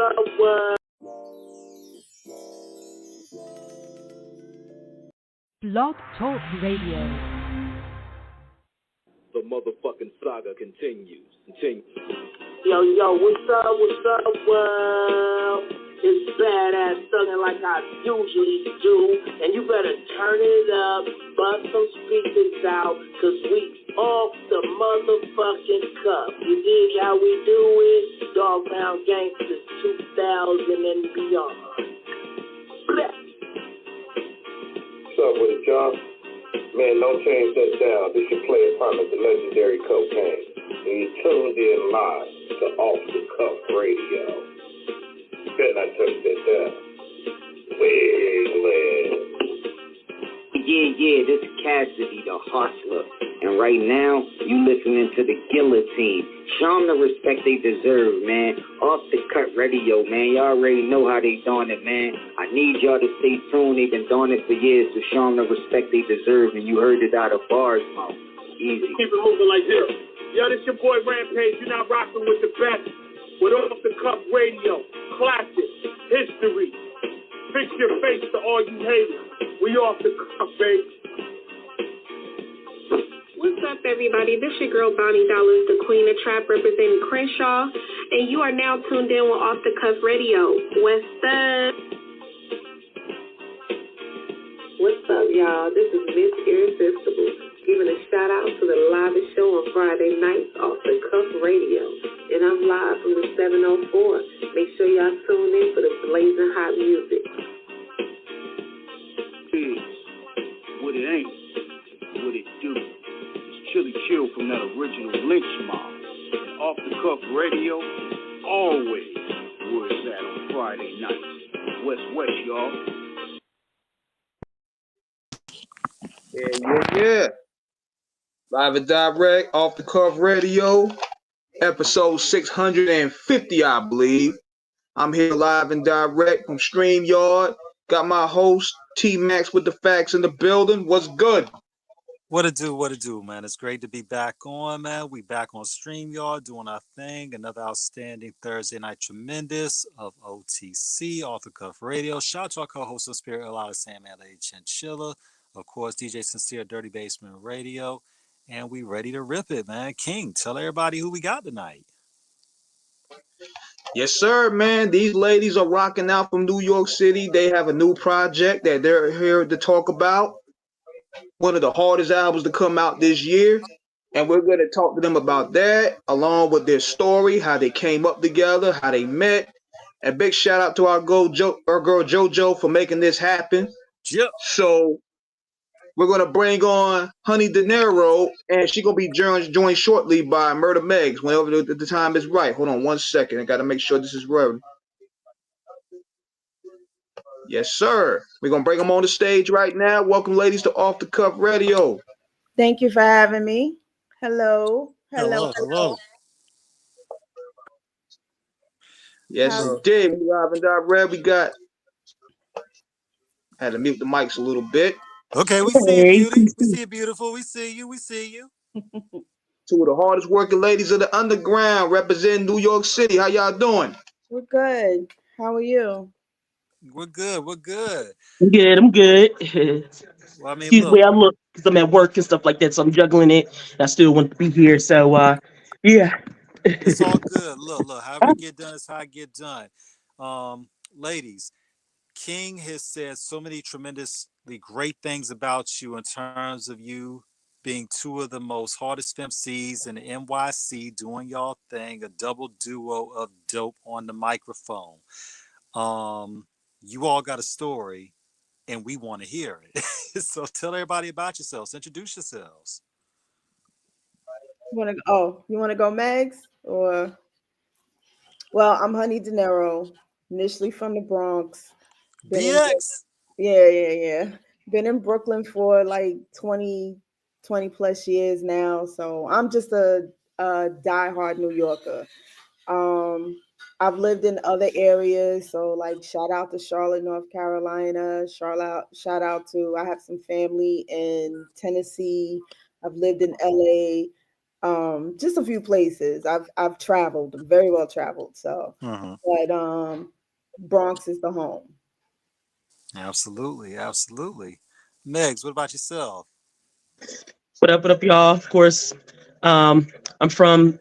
up, what? Blog Talk Radio. The motherfucking saga continues. Yo, what's up, world? It's badass thuggin' like I usually do, and you better turn it up, bust some speakers out, cause we off the motherfucking cuff. You dig how we do it? Dog Pound Gangsters 2000 and beyond. Bleh. What's up with it, y'all? Man, don't change that down. This your player partner, the legendary Cocaine. And you tuned in live to Off the Cuff Radio. Better not touch that down. Yeah, this is Cassidy, the hustler. And right now, you listening to the Guillotine. Show them the respect they deserve, man. Off the Cut Radio, man. Y'all already know how they doing it, man. I need y'all to stay tuned. They've been doing it for years, so show them the respect they deserve. And you heard it out of bars, mouth. Easy. Keep it moving like this. Yo, this your boy Rampage. You're not rocking with the best. With Off the Cuff Radio. Classic. History. Fix your face to all you haters. We off the cuff, baby. What's up, everybody? This your girl, Bonnie Dollars, the Queen of Trap, representing Crenshaw, and you are now tuned in with Off the Cuff Radio. What's up? What's up, y'all? This is Miss Irresistible, giving a shout-out to the livest show on Friday nights, Off the Cuff Radio, and I'm live from the 704. Make sure y'all tune in for the blazing hot music. What it ain't, what it do. Chili Chill from that original Lynch Mob. And Off the Cuff Radio, always where it's at on Friday nights. West, y'all. Yeah. Live and direct, Off the Cuff Radio, episode 650, I believe. I'm here live and direct from StreamYard. Got my host, T-Max with the facts in the building. What's good? What it do, man? It's great to be back on, man. We back on StreamYard doing our thing. Another outstanding Thursday night tremendous of OTC, Off the Cuff Radio. Shout out to our co-host of Spirit, a lot of Sam L.A. Chinchilla. Of course, DJ Sincere, Dirty Basement Radio. And we ready to rip it, man. King, tell everybody who we got tonight. Yes, sir, man. These ladies are rocking out from New York City. They have a new project that they're here to talk about. One of the hardest albums to come out this year. And we're going to talk to them about that, along with their story, how they came up together, how they met. And big shout out to our girl JoJo for making this happen. Yep. So we're going to bring on Honey Dinero, and she's going to be joined shortly by Murda Megz whenever the time is right. Hold on one second. I got to make sure this is right. Yes, sir. We're going to bring them on the stage right now. Welcome, ladies, to Off the Cuff Radio. Thank you for having me. Hello. Yes, indeed. We live and direct. We got... Had to mute the mics a little bit. Okay, we see you, beauty. We see you, beautiful. We see you. Two of the hardest working ladies of the underground representing New York City. How y'all doing? We're good. How are you? We're good. I'm good. Well, I mean, Excuse me, I look because I'm at work and stuff like that, so I'm juggling it. I still want to be here, so yeah. It's all good. Look, however you get done is how I get done. Ladies, King has said so many tremendously great things about you in terms of you being two of the most hardest MCs in the NYC, doing y'all thing, a double duo of dope on the microphone. You all got a story, and we want to hear it. So tell everybody about yourselves. Introduce yourselves. You want to go Megs? Or, well, I'm Honey Dinero, initially from the Bronx. BX. Yeah. Been in Brooklyn for like 20 plus years now. So I'm just a diehard New Yorker. I've lived in other areas. So like shout out to Charlotte, North Carolina. Shout out to, I have some family in Tennessee. I've lived in LA. Just a few places. I've traveled, very well traveled. So, Hmm. but Bronx is the home. Absolutely, absolutely. Megs, what about yourself? What up, y'all? Of course, um, I'm from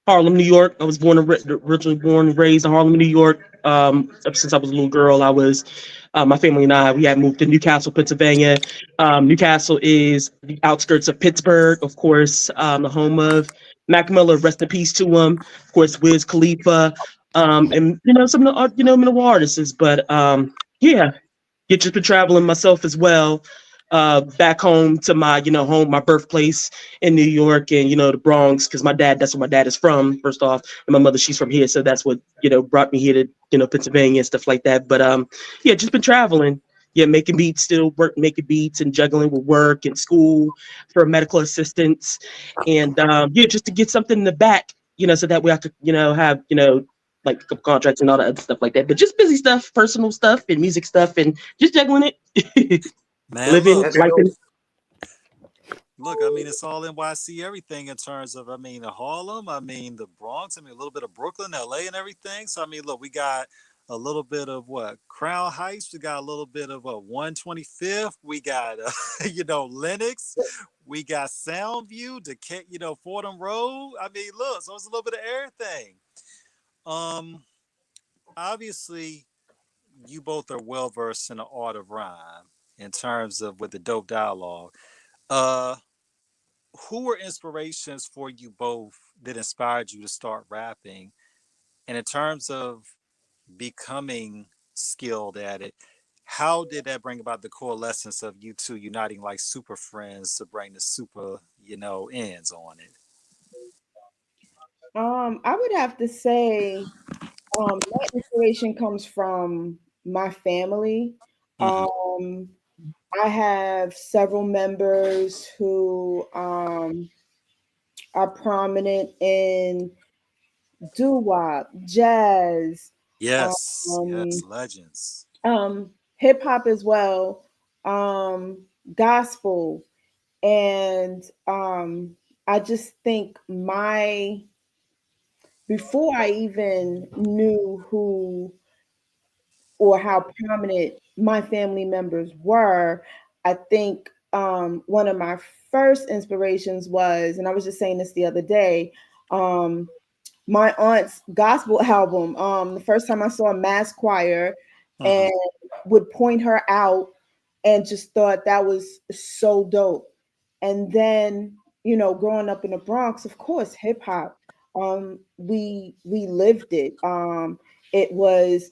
Harlem, New York. I was originally born and raised in Harlem, New York. Ever since I was a little girl, my family and I, we had moved to Newcastle, Pennsylvania. Newcastle is the outskirts of Pittsburgh, of course, the home of Mac Miller. Rest in peace to him. Of course, Wiz Khalifa, and some of the minimal artists. But yeah, get just been traveling myself as well, back home to my home, my birthplace in New York, and the Bronx, because that's where my dad is from, first off, and my mother, she's from here, so that's what brought me here to Pennsylvania and stuff like that. But yeah, just been traveling. Yeah, making beats, still making beats and juggling with work and school for medical assistance, and yeah, just to get something in the back, so that way I could have like contracts and all that other stuff like that. But just busy stuff, personal stuff, and music stuff, and just juggling it, Man, living look, That's life. dope. look. I mean, it's all NYC, everything in terms of, I mean, Harlem. I mean, the Bronx. I mean, a little bit of Brooklyn, LA, and everything. So, I mean, look, we got a little bit of what Crown Heights. We got a little bit of 125th. We got, Lenox. We got Soundview, Fordham Road. I mean, look, so it's a little bit of everything. Um, Obviously, you both are well versed in the art of rhyme in terms of with the dope dialogue. Uh, who were inspirations for you both that inspired you to start rapping? And in terms of becoming skilled at it, how did that bring about the coalescence of you two uniting like super friends to bring the super, ends on it? I would have to say, my inspiration comes from my family. Mm-hmm. Um, I have several members who are prominent in doo-wop, jazz, Yes, yes, um, legends. hip hop as well, gospel, and I just think my before I even knew who or how prominent my family members were, I think one of my first inspirations was, and I was just saying this the other day, um, my aunt's gospel album. The first time I saw a mass choir Mm-hmm. and would point her out and just thought that was so dope. And then, growing up in the Bronx, of course, hip hop. We lived it. It was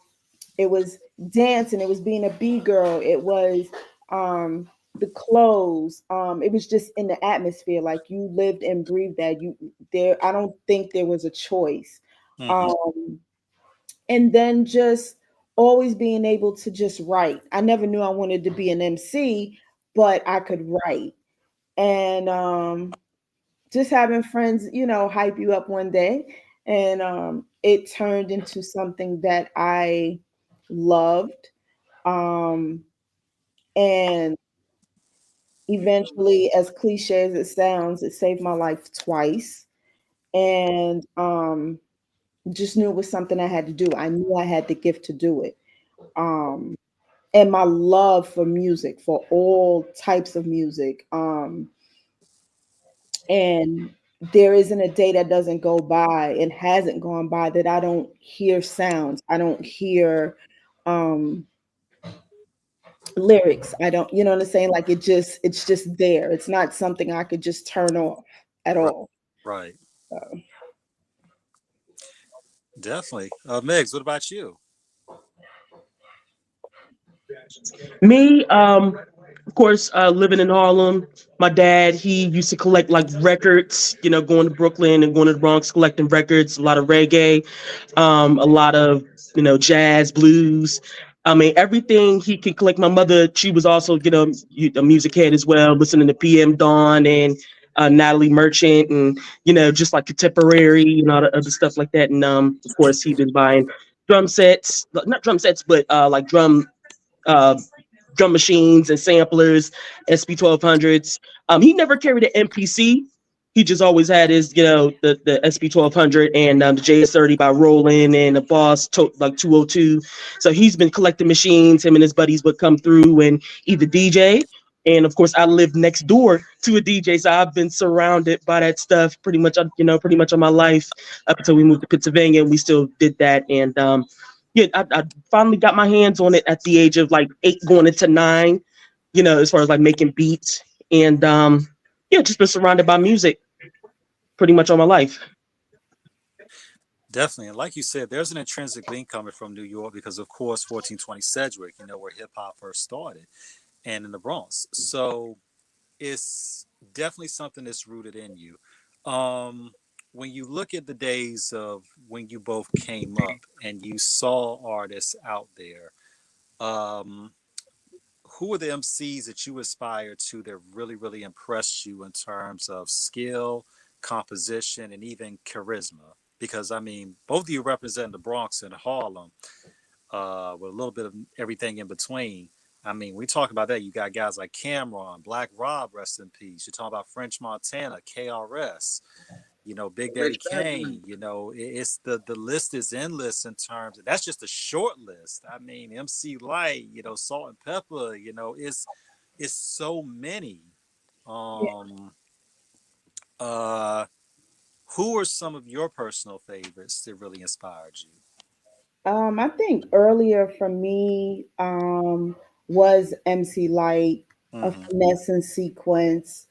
it was dancing, it was being a B-girl, it was the clothes, it was just in the atmosphere, like you lived and breathed that. I don't think there was a choice. Mm-hmm. um and then just always being able to just write. I never knew I wanted to be an MC, but I could write. And just having friends, hype you up one day. And it turned into something that I loved. Um, and eventually, as cliche as it sounds, it saved my life twice. And just knew it was something I had to do. I knew I had the gift to do it. Um, and my love for music, for all types of music. And there isn't a day that doesn't go by and hasn't gone by that I don't hear sounds. I don't hear um lyrics. I don't, you know what I'm saying? Like it's just there. It's not something I could just turn off at Right, all. right. So, Definitely. Megs, what about you? Me, of course, living in Harlem, my dad, he used to collect like records, going to Brooklyn and going to the Bronx, collecting records, a lot of reggae, a lot of, jazz, blues. I mean, everything he could collect. My mother, she was also, a music head as well, listening to PM Dawn and Natalie Merchant and, just like contemporary and all the other stuff like that. And of course, he was buying drum sets, not drum sets, but like uh, drum machines and samplers, SP 1200s. He never carried an MPC. he just always had his, the SP 1200 and the JS30 by Roland and the Boss like 202. So he's been collecting machines. Him and his buddies would come through and either DJ. And of course, I live next door to a DJ, so I've been surrounded by that stuff pretty much all my life up until we moved to Pennsylvania, and we still did that. And I finally got my hands on it at the age of like 8, going into 9. As far as like making beats, and just been surrounded by music pretty much all my life. Definitely. And like you said, there's an intrinsic link coming from New York because, of course, 1420 Sedgwick, where hip hop first started, and in the Bronx. So it's definitely something that's rooted in you. When you look at the days of when you both came up and you saw artists out there, who are the MCs that you aspire to that really, really impressed you in terms of skill, composition, and even charisma? Because, I mean, both of you represent the Bronx and Harlem with a little bit of everything in between. I mean, we talk about that. You got guys like Cameron, Black Rob, rest in peace. You're talking about French Montana, KRS, Big Daddy Kane. It's the list is endless in terms of, that's just a short list. I mean, MC Light, Salt and Pepper, it's so many. Who are some of your personal favorites that really inspired you? I think earlier for me was MC Light, a finesse and sequence.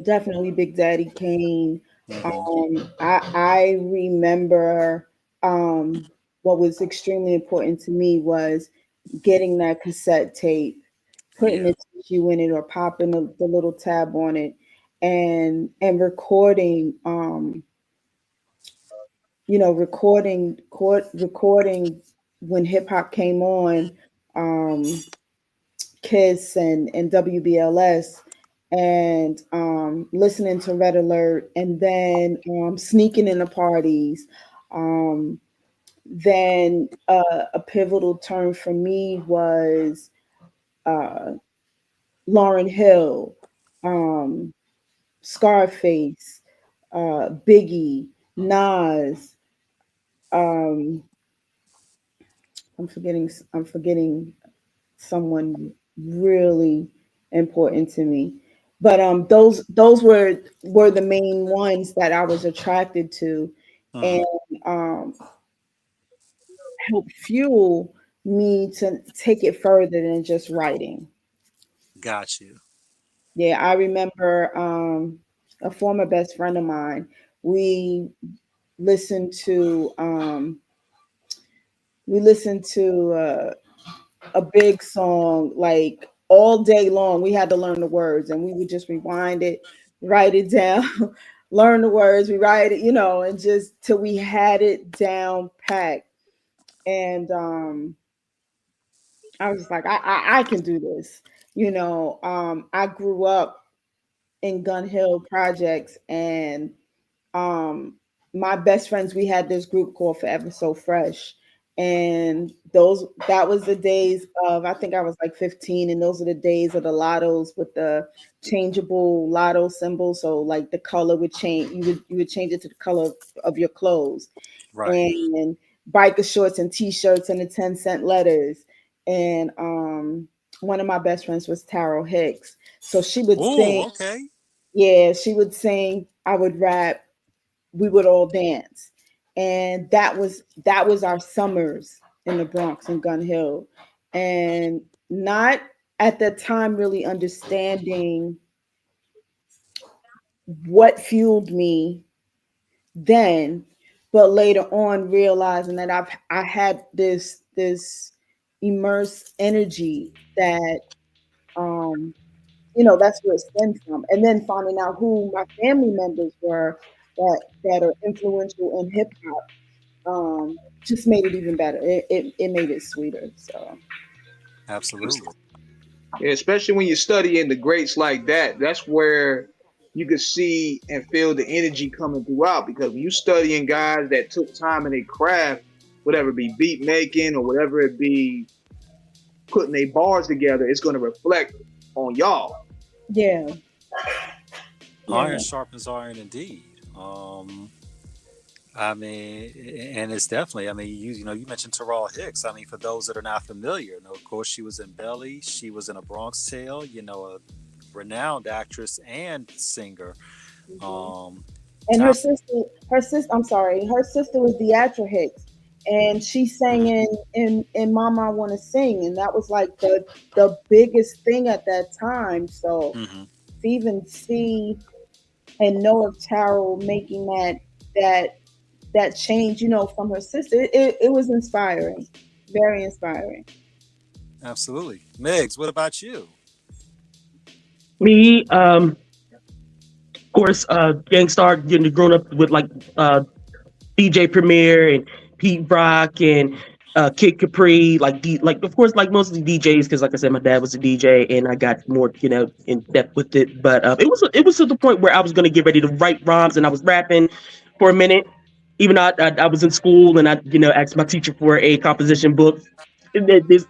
Definitely Big Daddy Kane. I remember what was extremely important to me was getting that cassette tape, putting the tissue in it or popping the little tab on it, and recording recording when hip hop came on, Kiss and WBLS, and listening to Red Alert, and then sneaking in the parties. Then a pivotal turn for me was Lauryn Hill, Scarface, Biggie, Nas. I'm forgetting someone really important to me, but those were the main ones that I was attracted to, and helped fuel me to take it further than just writing. Got you. Yeah, I remember a former best friend of mine. We listened to a big song like all day long. We had to learn the words, and we would just rewind it, write it down, learn the words, rewrite it, and just till we had it down packed. And I was like, I can do this. I grew up in Gun Hill projects, and my best friends, we had this group called Forever So Fresh. And that was the days of, I think I was like 15, and those are the days of the lottos with the changeable lotto symbol. So like the color would change, you would change it to the color of your clothes. Right. And biker shorts and t-shirts and the 10-cent letters. And one of my best friends was Taro Hicks. So she would sing. Okay. Yeah, she would sing, I would rap, we would all dance. And that was our summers in the Bronx and Gun Hill. And not at the time really understanding what fueled me then, but later on realizing that I had this immersed energy that that's where it stemmed from. And then finding out who my family members were that are influential in hip hop just made it even better. It made it sweeter. So absolutely. Yeah, especially when you're studying the greats like that, that's where you can see and feel the energy coming throughout, because when you studying guys that took time in their craft, whatever it be beat making or whatever it be putting their bars together, it's going to reflect on y'all. Yeah. Iron Yeah. sharpens iron indeed. I mean, and it's definitely. I mean, you know, you mentioned Terrell Hicks. I mean, for those that are not familiar, you know, of course, she was in Belly. She was in A Bronx Tale. You know, a renowned actress and singer. Um, And top, I'm sorry, her sister was Deatra Hicks, and she sang mhm, in Mama I Want to Sing, and that was like the biggest thing at that time. So mhm. to even see and know of Taro making that that change, from her sister, it was inspiring, very inspiring. Absolutely, Megs. What about you? Me, of course, Gangstar, grown up with like DJ Premier and Pete Rock and Kid Capri, like of course like most of the DJs, because like I said, my dad was a DJ and I got more in depth with it. But it was to the point where I was gonna get ready to write rhymes and I was rapping for a minute. Even though I was in school and I asked my teacher for a composition book. And there's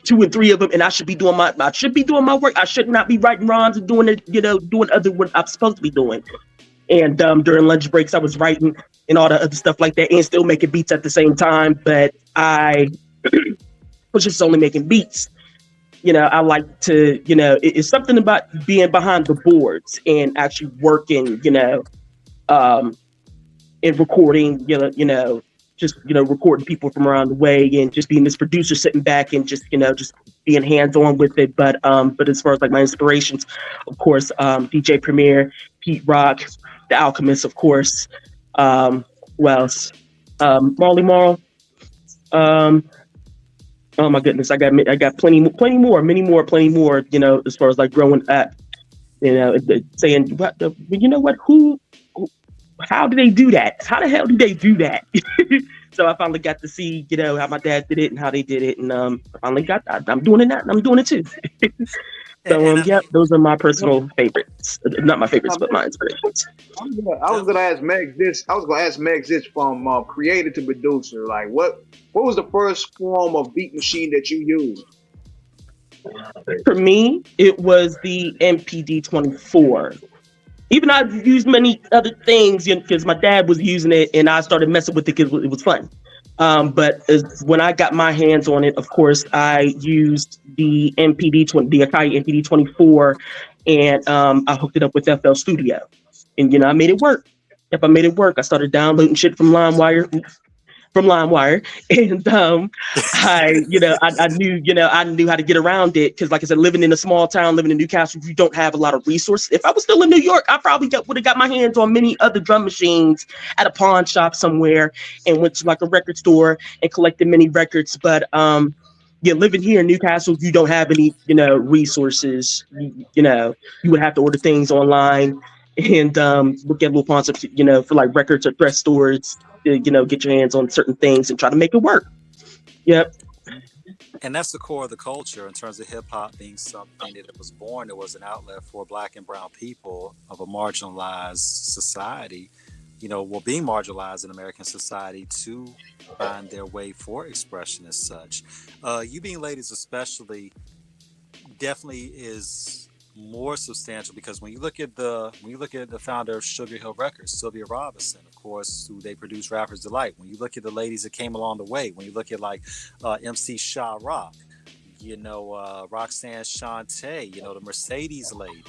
two and three of them, and I should be doing my work. I should not be writing rhymes and doing it, doing other what I'm supposed to be doing. And during lunch breaks, I was writing and all the other stuff like that, and still making beats at the same time. But I was just only making beats. I like to, it's something about being behind the boards and actually working, um, and recording, just recording people from around the way, and just being this producer sitting back and just being hands on with it. But as far as like my inspirations, of course, DJ Premier, Pete Rock, The Alchemist, of course. Um, who else? Marley Marl. Um, oh my goodness, I got plenty more, many more, plenty more. As far as like growing up, saying, you know what, how do they do that? How the hell do they do that? So I finally got to see, how my dad did it and how they did it, and I finally I'm doing it now, and I'm doing it too. So And I yeah, mean, those are my personal favorites. Not my favorites, Now, but my inspirations. definitely. I was gonna ask Megs this from creator to producer. Like, what was the first form of beat machine that you used? For me, it was the MPD 24. Even though I've used many other things, because my dad was using it, and I started messing with it because it was fun. But when I got my hands on it, of course, I used the the Akai MPD 24, and I hooked it up with FL Studio, and I made it work. If I made it work, I started downloading shit from LimeWire, and I knew I knew how to get around it, because like I said, living in a small town, living in Newcastle, you don't have a lot of resources. If I was still in New York, I probably would have got my hands on many other drum machines at a pawn shop somewhere, and went to like a record store and collected many records. But yeah, living here in Newcastle, you don't have any resources. You would have to order things online and look at little pawn shops, for like records or thrift stores, get your hands on certain things and try to make it work. Yep. And that's the core of the culture in terms of hip hop being something that it was born. It was an outlet for Black and Brown people of a marginalized society, well, being marginalized in American society, to find their way for expression as such. You being ladies, especially, definitely is more substantial, because when you look at the founder of Sugar Hill Records, Sylvia Robinson, of course, who they produced Rapper's Delight. When you look at the ladies that came along the way, when you look at like MC Sha Rock, Roxanne Shante, the Mercedes lady,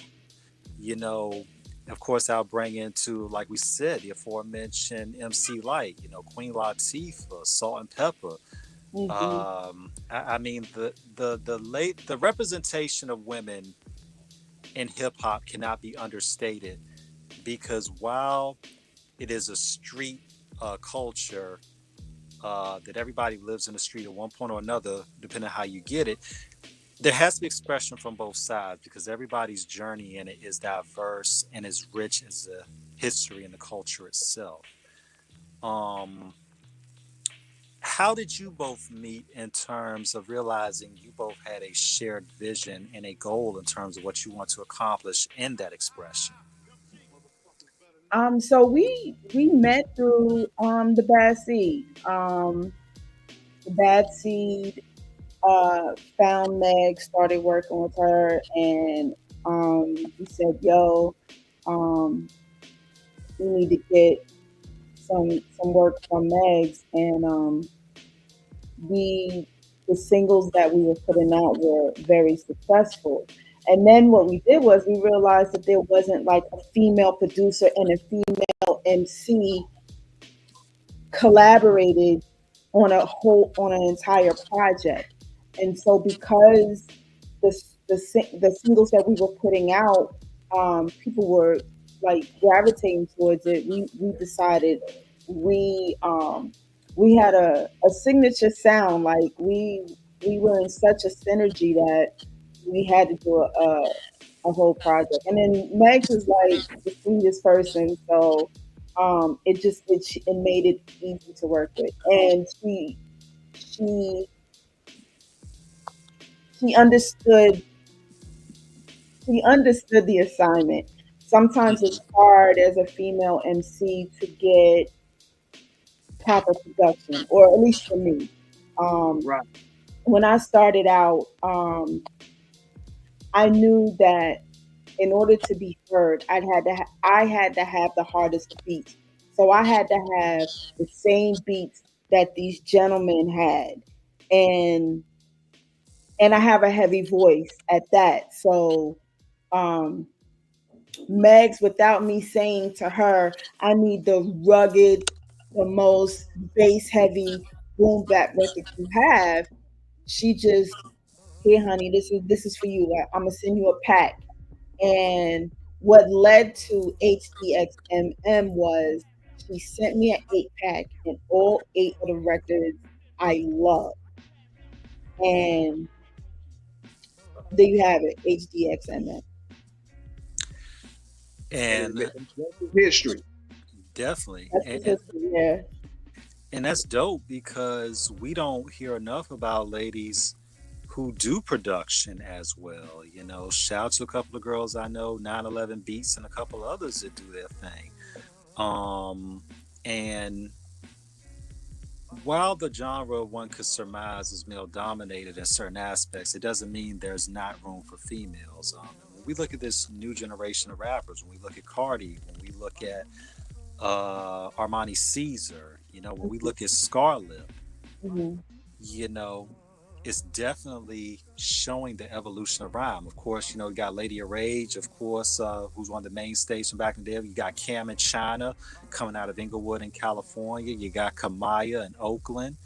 you know, of course, I'll bring into, like we said, the aforementioned MC Light, Queen Latifah, Salt and Pepper. Hmm. I mean, the representation of women in hip hop cannot be understated, because while it is a street culture, that everybody lives in the street at one point or another, depending on how you get it, there has to be expression from both sides, because everybody's journey in it is diverse and as rich as the history and the culture itself. Um, how did you both meet in terms of realizing you both had a shared vision and a goal in terms of what you want to accomplish in that expression? So we met through the Bad Seed. The Bad Seed found Meg, started working with her, and he said, "Yo, we need to get some work from Megz, and the singles that we were putting out were very successful. And then what we did was we realized that there wasn't like a female producer and a female MC collaborated on an entire project. And so because the singles that we were putting out, people were like gravitating towards it, we decided we had a signature sound. Like we were in such a synergy that we had to do a whole project. And then Megz is like the sweetest person, so it made it easy to work with. And she understood the assignment. Sometimes it's hard as a female MC to get proper production, or at least for me. Right. When I started out, I knew that in order to be heard, I had to have the hardest beats. So I had to have the same beats that these gentlemen had, and I have a heavy voice at that. So Megz, without me saying to her, I need the rugged, the most bass heavy boom bap record you have, she just, here, honey, this is for you. I'm gonna send you a pack. And what led to HDXMM was she sent me an 8-pack, and all 8 of the records I love. And there you have it, HDXMM. And that's history. Definitely. Yeah. And that's dope, because we don't hear enough about ladies who do production as well. You know, shout out to a couple of girls I know, 911 Beats and a couple others that do their thing. And while the genre one could surmise is male dominated in certain aspects, it doesn't mean there's not room for females. When we look at this new generation of rappers, when we look at Cardi, when we look at Armani Caesar, you know, when we look at Scarlett, you know, it's definitely showing the evolution of rhyme. Of course, you know, you got Lady of Rage, of course, who's one of the mainstays from back in the day. You got Cam and China coming out of Inglewood in California. You got Kamaya in Oakland.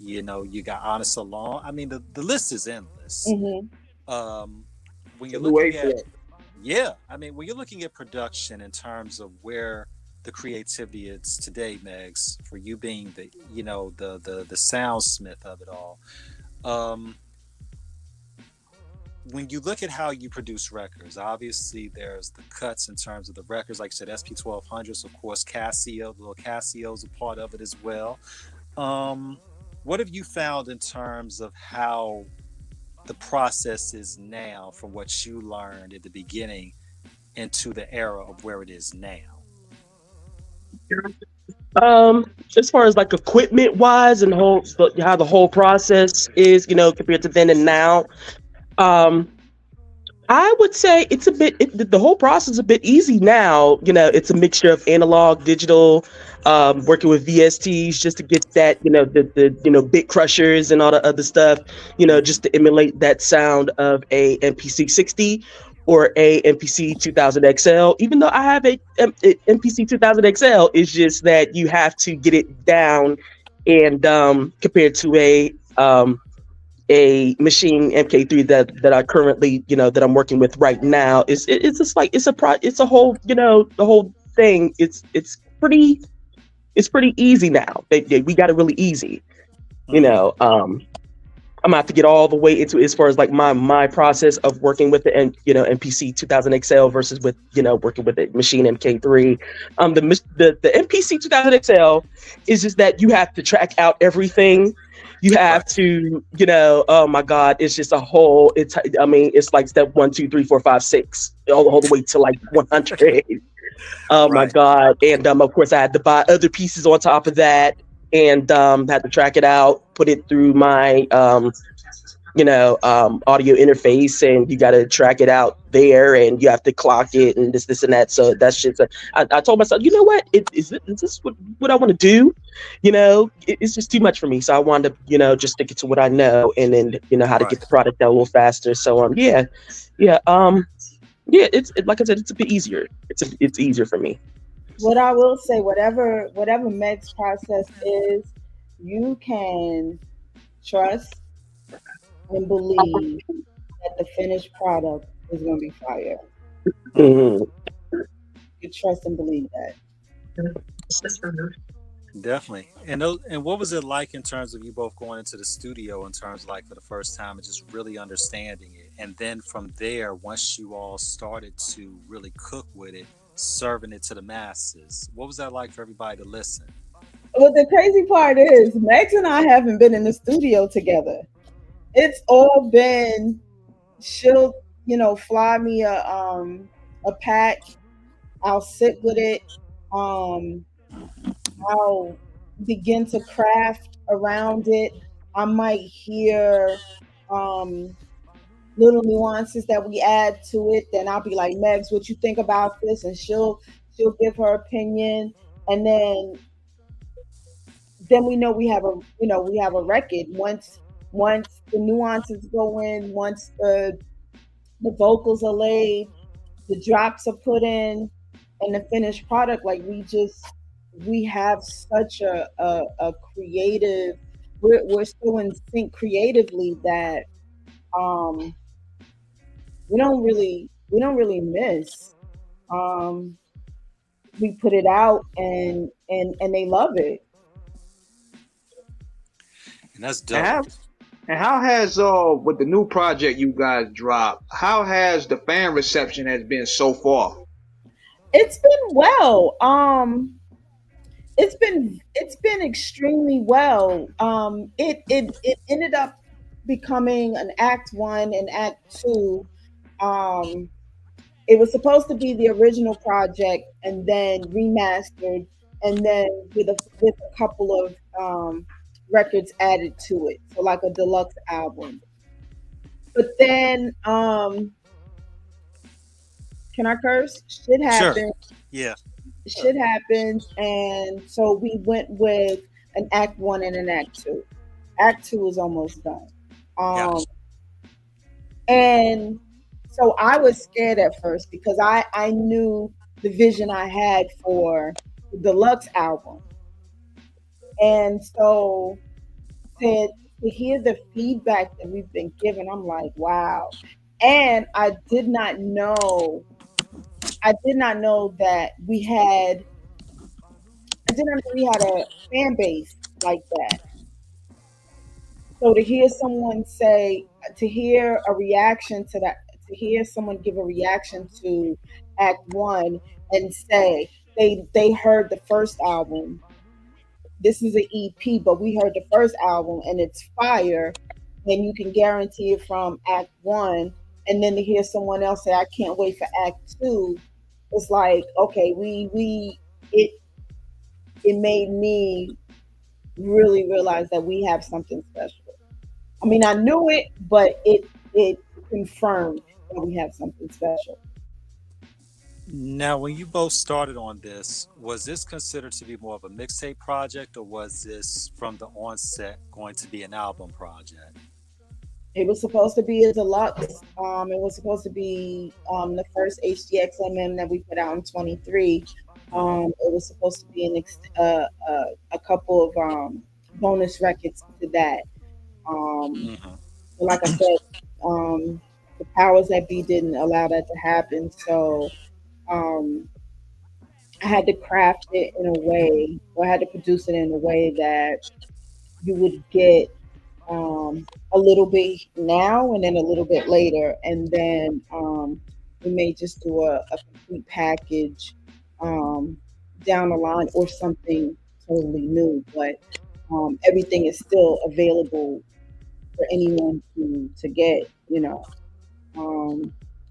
You know, you got Honest Alon. I mean, the list is endless. When you're looking at, when you're looking at production in terms of where the creativity is today, Megz, for you being the, you know, the soundsmith of it all. When you look at how you produce records, obviously there's the cuts in terms of the records, like you said, SP1200s, of course, Casio, the little Casio's a part of it as well. What have you found in terms of how the process is now from what you learned at the beginning into the era of where it is now? As far as like equipment wise and how the whole process is, you know, compared to then and now, I would say it's the whole process is a bit easy now. You know, it's a mixture of analog, digital, working with VSTs just to get that, you know, the you know, bit crushers and all the other stuff, you know, just to emulate that sound of a MPC 60 or a MPC 2000 XL. Even though I have a MPC 2000 XL, it's just that you have to get it down, and compared to a machine MK3 that I currently, you know, that I'm working with right now, it's just like it's a whole, you know, the whole thing. It's pretty easy now. We got it really easy, you know. I'm gonna have to get all the way into as far as like my process of working with the MPC 2000 XL versus with, you know, working with the machine MK3. The MPC 2000 XL is just that you have to track out everything. You have to, you know, oh my God, it's just a whole. It's like step 1, 2, 3, 4, 5, 6, all the way to like 100. My God, and of course I had to buy other pieces on top of that, and had to track it out, put it through my audio interface, and you got to track it out there, and you have to clock it, and this and that. So that's just I told myself, you know what, is this what I want to do? It's just too much for me. So I wanted to just stick it to what I know, and then how to Right. get the product out a little faster. So it's like I said, it's a bit easier. It's easier for me. What I will say, whatever Meg's process is, you can trust and believe that the finished product is going to be fire. Mm-hmm. You trust and believe that. Definitely. And what was it like in terms of you both going into the studio, in terms of like for the first time and just really understanding it, and then from there, once you all started to really cook with it, serving it to the masses, what was that like for everybody to listen? Well, the crazy part is Megz and I haven't been in the studio together. It's all been, she'll fly me a pack. I'll sit with it. I'll begin to craft around it. I might hear little nuances that we add to it. Then I'll be like, Megz, what you think about this? And she'll give her opinion, and then we know we have a record. Once the nuances go in, once the vocals are laid, the drops are put in, and the finished product, like we have such a creative, we're so in sync creatively that we don't really miss. We put it out, and they love it. And that's dope. And how has with the new project you guys dropped, how has the fan reception has been so far? It's been well. It's been extremely well. It ended up becoming an act 1 and act 2. It was supposed to be the original project and then remastered, and then with a couple of records added to it, so like a deluxe album. But then, can I curse? Shit happened. Sure. Yeah. Shit happens, and so we went with an act 1 and an act 2. Act 2 is almost done. Gotcha. And so I was scared at first because I knew the vision I had for the deluxe album. And so to hear the feedback that we've been given, I'm like, wow. And I did not know that we had a fan base like that. So to hear someone give a reaction to Act 1 and say they heard the first album. This is an EP, but we heard the first album and it's fire, and you can guarantee it from Act 1. And then to hear someone else say, I can't wait for Act 2, it's like, okay, it made me really realize that we have something special. I mean, I knew it, but it confirmed that we have something special. Now, when you both started on this, was this considered to be more of a mixtape project, or was this from the onset going to be an album project? It was supposed to be a deluxe. It was supposed to be the first HDXMM that we put out in 23. It was supposed to be a couple of bonus records to that. But like I said, the powers that be didn't allow that to happen. So I had to craft it in a way, or I had to produce it in a way that you would get a little bit now and then a little bit later, and then we may just do a complete package down the line, or something totally new. But everything is still available for anyone to get.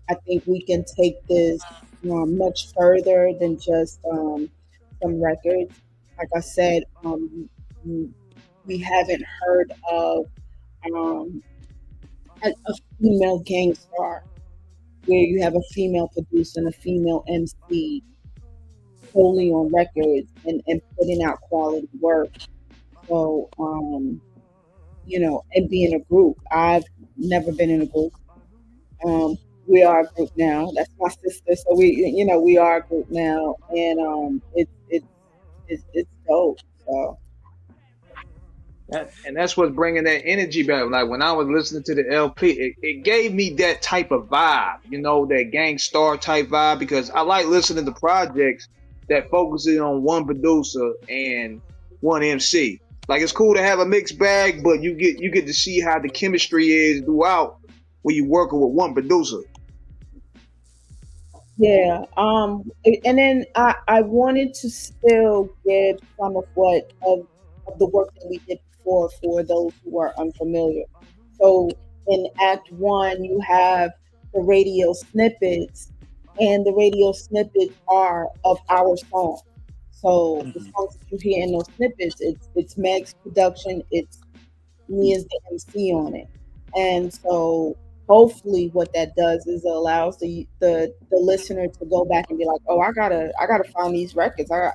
I think we can take this much further than just some records. Like I said, we haven't heard of a female gang star, where you have a female producer and a female MC solely on records and putting out quality work. So, and being a group. I've never been in a group. We are a group now. That's my sister. So we are a group now, and it's dope. So And that's what's bringing that energy back. Like when I was listening to the LP, it gave me that type of vibe, that gang star type vibe, because I like listening to projects that focuses on one producer and one MC. Like it's cool to have a mixed bag, but you get to see how the chemistry is throughout when you working with one producer. yeah. And then I wanted to still give some of the work that we did before for those who are unfamiliar. So in Act One, you have the radio snippets, and the radio snippets are of our song. So the songs that you hear in those snippets, it's Meg's production, it's me as the MC on it. And so hopefully what that does is it allows the listener to go back and be like, oh, I gotta find these records. I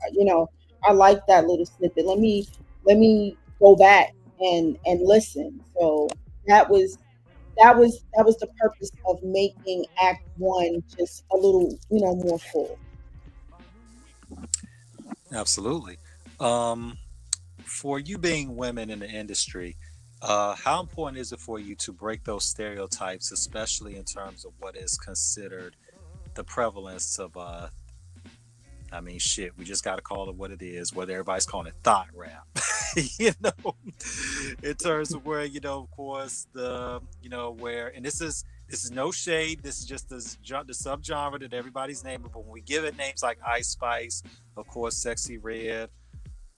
like that little snippet. Let me go back and listen. So that was the purpose of making Act One just a little, more full. Absolutely. For you being women in the industry, how important is it for you to break those stereotypes, especially in terms of what is considered the prevalence of shit, we just got to call it what it is, whether everybody's calling it thought rap, in terms of where, of course, where, and this is no shade, this is just the subgenre that everybody's naming, but when we give it names like Ice Spice, of course, Sexy Red,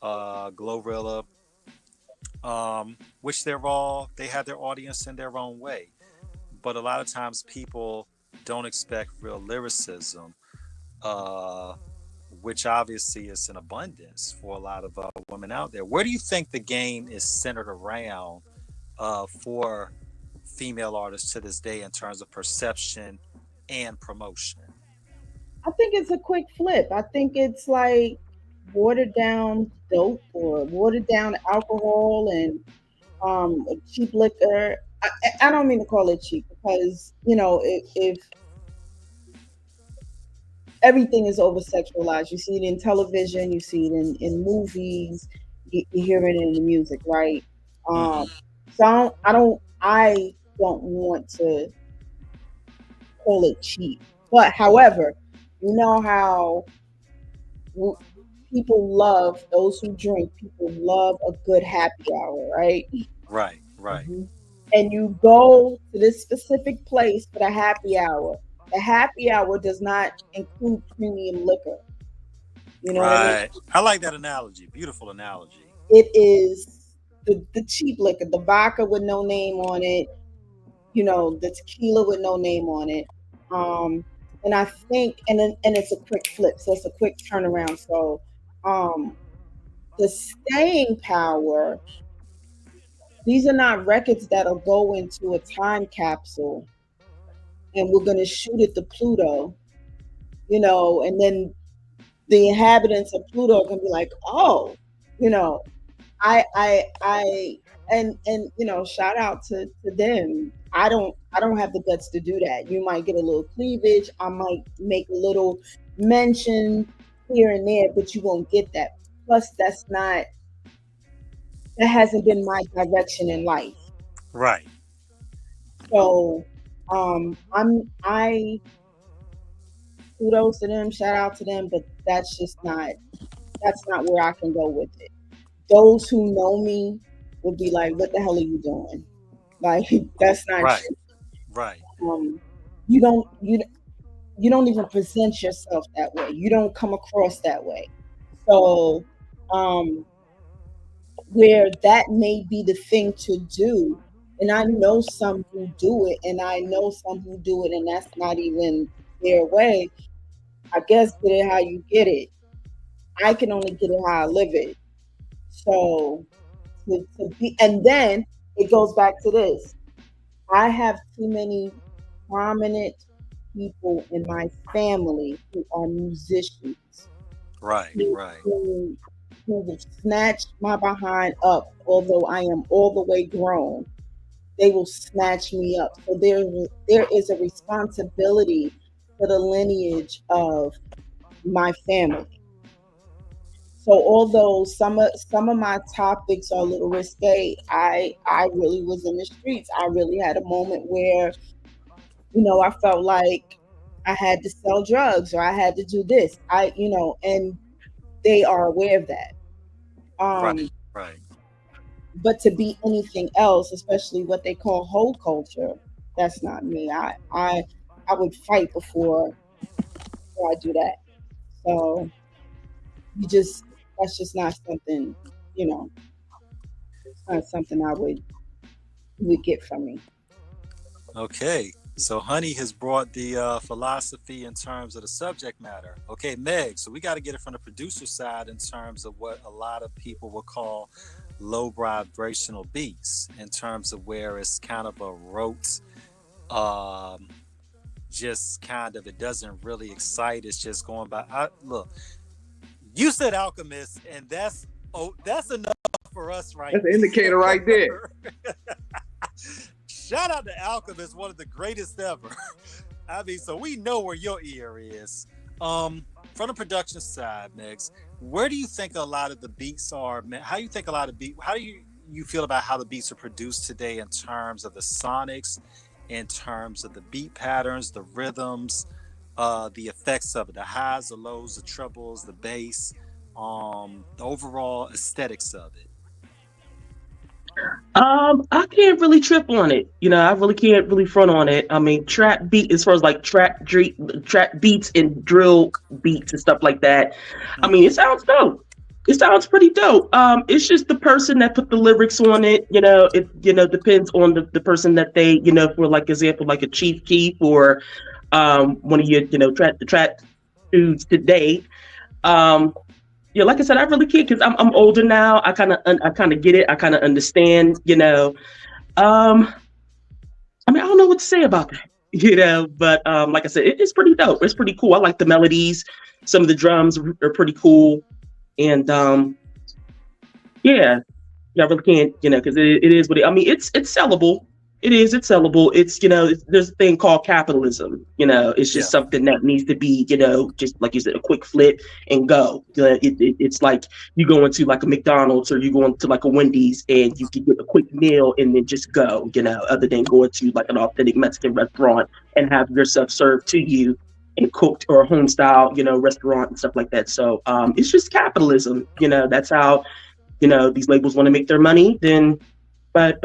Glorilla, which they have their audience in their own way. But a lot of times people don't expect real lyricism, which obviously is in abundance for a lot of women out there. Where do you think the game is centered around for female artists to this day in terms of perception and promotion? I think it's a quick flip. I think it's like watered down dope or watered down alcohol and cheap liquor. I don't mean to call it cheap because if everything is over sexualized, you see it in television, you see it in movies, you hear it in the music, right? So I don't want to call it cheap, but however, you know how people love, those who drink, people love a good happy hour, right? Right. And you go to this specific place for the happy hour. The happy hour does not include premium liquor. You know what I mean? I like that analogy. Beautiful analogy. It is the cheap liquor, the vodka with no name on it, the tequila with no name on it. And I think, and it's a quick flip, so it's a quick turnaround. So, the staying power, these are not records that'll go into a time capsule and we're going to shoot it to Pluto, and then the inhabitants of Pluto are going to be like, oh, and shout out to them. I don't have the guts to do that. You might get a little cleavage. I might make a little mention here and there, but you won't get that. Plus, that hasn't been my direction in life. Right. So, I kudos to them, shout out to them, but that's not where I can go with it. Those who know me would be like, what the hell are you doing? Like, that's not right. true. Right. You don't even present yourself that way. You don't come across that way. So, where that may be the thing to do, and I know some who do it, and I know some who do it, and that's not even their way. I guess get it how you get it. I can only get it how I live it. So, and then it goes back to this. I have too many prominent people in my family who are musicians Right, who, right, who, who will snatch my behind up, although I am all the way grown. They will snatch me up. So there is a responsibility for the lineage of my family. So although some of my topics are a little risque, I really was in the streets. I really had a moment where, I felt like I had to sell drugs or I had to do this. And they are aware of that. right, Um, right. but to be anything else, especially what they call hoe culture, that's not me. I would fight before I do that. So you just that's just not something, you know, it's not something I would you would get from me. Okay. So Honey has brought the philosophy in terms of the subject matter. Okay, Meg. So we got to get it from the producer side in terms of what a lot of people will call low vibrational beats, in terms of where it's kind of a rote, um, just kind of, it doesn't really excite. It's just going by. Look, you said Alchemist, and that's enough for us right That's an indicator right there. there. Shout out to Alchemist, one of the greatest ever. I mean, so we know where your ear is. From the production side, Megs, where do you think a lot of the beats are? How do you think a lot of how do you feel about how the beats are produced today in terms of the sonics, in terms of the beat patterns, the rhythms, the effects of it, the highs, the lows, the trebles, the bass, the overall aesthetics of it? I can't really trip on it. I really can't really front on it. I mean, trap beat as far as like trap beats and drill beats and stuff like that. I mean, Mm-hmm. it sounds dope. It sounds pretty dope. It's just the person that put the lyrics on it. It depends on the person that they for like example like a Chief Keef or one of your trap dudes today. Um, yeah, like I said, I really can't because I'm older now. I kind of get it. I kind of understand. Um, I mean, I don't know what to say about that. But like I said, it's pretty dope. It's pretty cool. I like the melodies. Some of the drums are pretty cool, and yeah, yeah, I really can't, because it is what I mean. It's sellable. It's sellable. There's a thing called capitalism. It's Yeah. just something that needs to be, just like you said, a quick flip and go. It's like you go into like a McDonald's or you go into like a Wendy's and you can get a quick meal and then just go. Other than going to like an authentic Mexican restaurant and have your stuff served to you and cooked or a home style, restaurant and stuff like that. So it's just capitalism. That's how these labels want to make their money, then but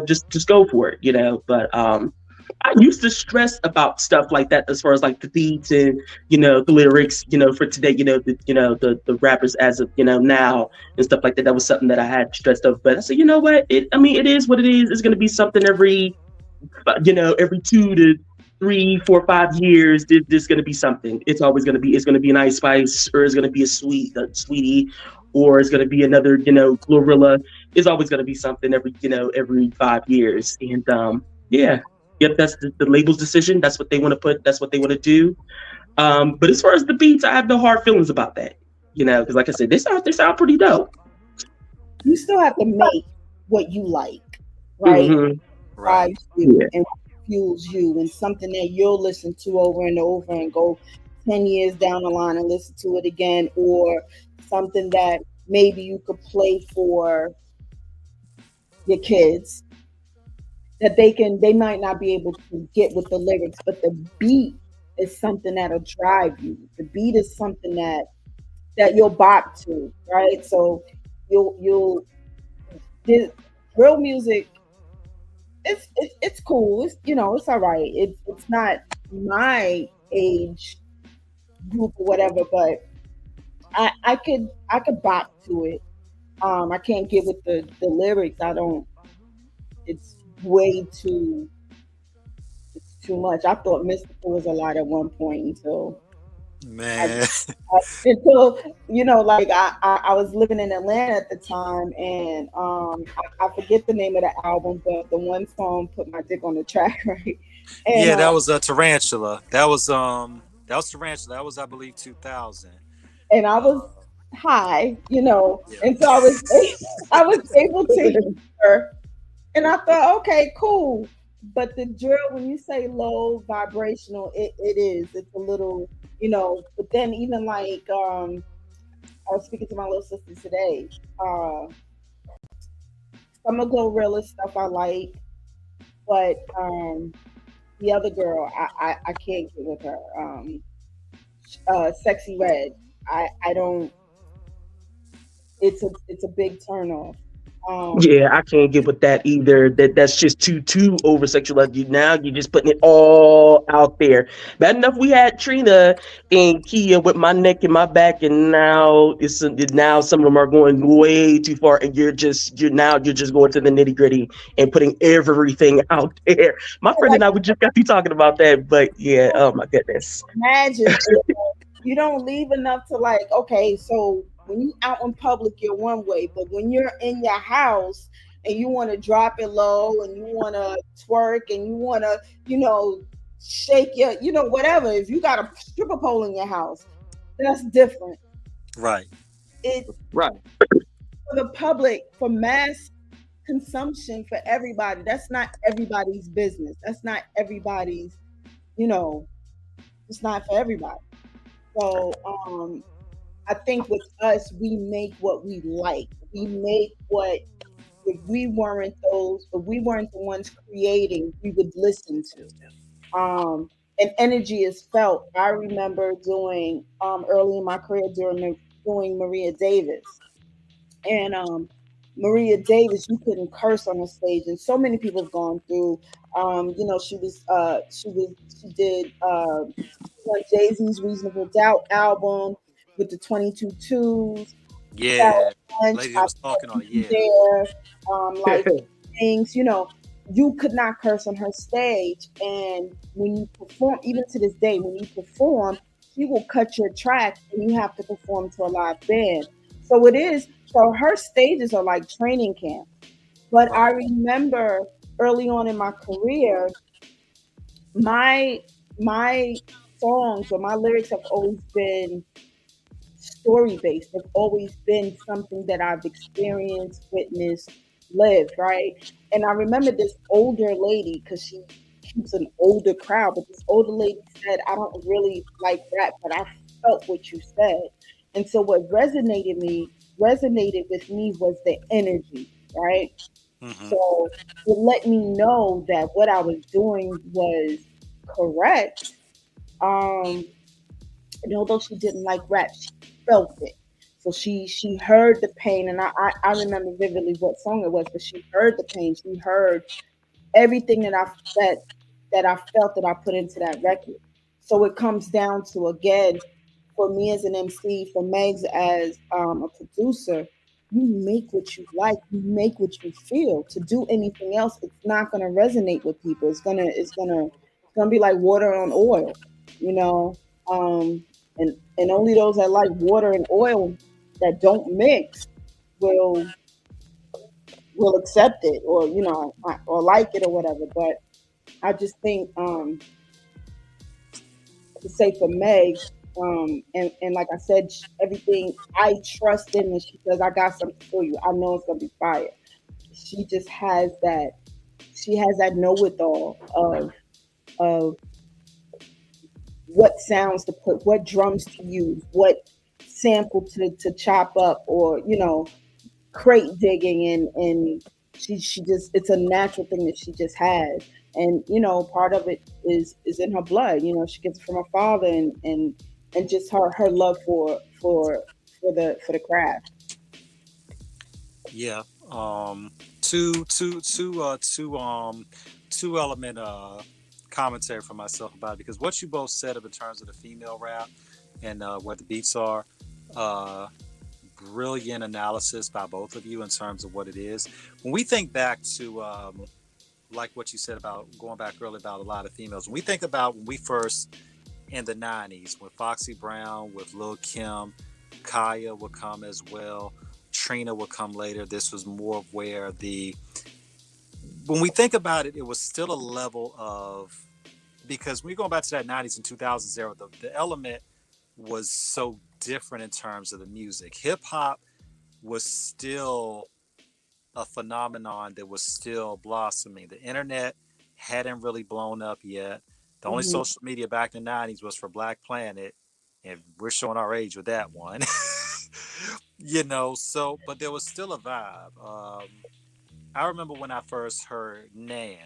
just go for it, but I used to stress about stuff like that as far as like the beats and the lyrics, for today, the rappers as of now and stuff like that. That was something that I had stressed of, but I said, what, it is what it is. It's going to be something every 2 to 3, 4, 5 years. There's going to be something. It's going to be an Ice Spice, or it's going to be a Sweetie, or it's going to be another, Glorilla. It's always going to be something every 5 years. And yeah, yep, that's the label's decision. That's what they want to put. That's what they want to do. But as far as the beats, I have no hard feelings about that. Because like I said, they sound pretty dope. You still have to make what you like, right? Mm-hmm. Right. Drives you Yeah. and fuels you, and something that you'll listen to over and over and go 10 years down the line and listen to it again, or something that maybe you could play for your kids that they might not be able to get with the lyrics, but the beat is something that'll drive you. The beat is something that you'll bop to, right? So you'll this real music. It's cool. It's all right. It's not my age group or whatever, but I could bop to it. I can't get with the lyrics. I don't. It's way too. It's too much. I thought Mystical was a lot at one point until Man. Until like I was living in Atlanta at the time, and I forget the name of the album, but the one song put my dick on the track, right? And Yeah, that was a Tarantula. That was Tarantula. That was, I believe, 2000. I was high, Yeah. and so I was able to hear, and I thought, okay, cool. But the drill, when you say low vibrational, it is. It's a little, But then even like I was speaking to my little sister today. Some of Glorilla stuff I like, but the other girl, I can't get with her. Sexy Red, I don't. It's a big turn off. Yeah, I can't get with that either. That's just too over sexualized. Now you're just putting it all out there. Bad enough we had Trina and Kia with my neck and my back, and now some of them are going way too far, and you're just going to the nitty gritty and putting everything out there. My friend Like, and I we just got to talking about that, but yeah, oh my goodness. imagine you don't leave enough to like. Okay, so when you out in public, you're one way, but when you're in your house and you want to drop it low and you want to twerk and you want to, shake your, whatever. If you got a stripper pole in your house, that's different. Right. It Right. for the public, for mass consumption, for everybody. That's not everybody's business. That's not everybody's. It's not for everybody. So I think with us, we make what we like. We make what if we weren't the ones creating, we would listen to. And energy is felt. I remember doing early in my career doing Maria Davis. And Maria Davis, you couldn't curse on the stage, and so many people have gone through. She did on Jay-Z's Reasonable Doubt album with the 22 twos. Yeah. Lunch, Lady that I was talking on it. you Yeah. there, life things, you could not curse on her stage. And when you perform, even to this day, when you perform, she will cut your track and you have to perform to a live band. So so her stages are like training camp. But I remember early on in my career, my my songs or my lyrics have always been story based. They've always been something that I've experienced, witnessed, lived, right? And I remember this older lady, because she keeps an older crowd, but this older lady said, I don't really like rap, but I felt what you said. And so what resonated with me was the energy, right? Mm-hmm. So it let me know that what I was doing was correct. And although she didn't like rap, she felt it. So she heard the pain, and I remember vividly what song it was, but she heard the pain. She heard everything that I felt that I put into that record. So it comes down to, again, for me as an MC, for Megz as a producer, you make what you like, you make what you feel. To do anything else, it's not gonna resonate with people. It's gonna be like water on oil, you know. Um, and only those that like water and oil that don't mix will accept it, or or like it or whatever. But I just think to say for Meg, and like I said, everything I trust in, and she says, I got something for you. I know it's gonna be fire. She just has that. She has that know-it-all of what sounds to put, what drums to use, what sample to chop up, or crate digging, and she just, it's a natural thing that she just has. And part of it is in her blood. She gets it from her father, and just her love for the craft. Yeah. Two element commentary for myself about it, because what you both said of in terms of the female rap and what the beats are, brilliant analysis by both of you in terms of what it is. When we think back to like what you said about going back early about a lot of females, when we think about when we first in the 90s with Foxy Brown, with Lil Kim. Kaya would come as well. Trina would come later. This was more of where when we think about it, it was still a level of, because when we go back to that 90s and 2000s era, the element was so different in terms of the music. Hip hop was still a phenomenon that was still blossoming. The internet hadn't really blown up yet. The only social media back in the 90s was for Black Planet, and we're showing our age with that one. So, but there was still a vibe. I remember when I first heard Nan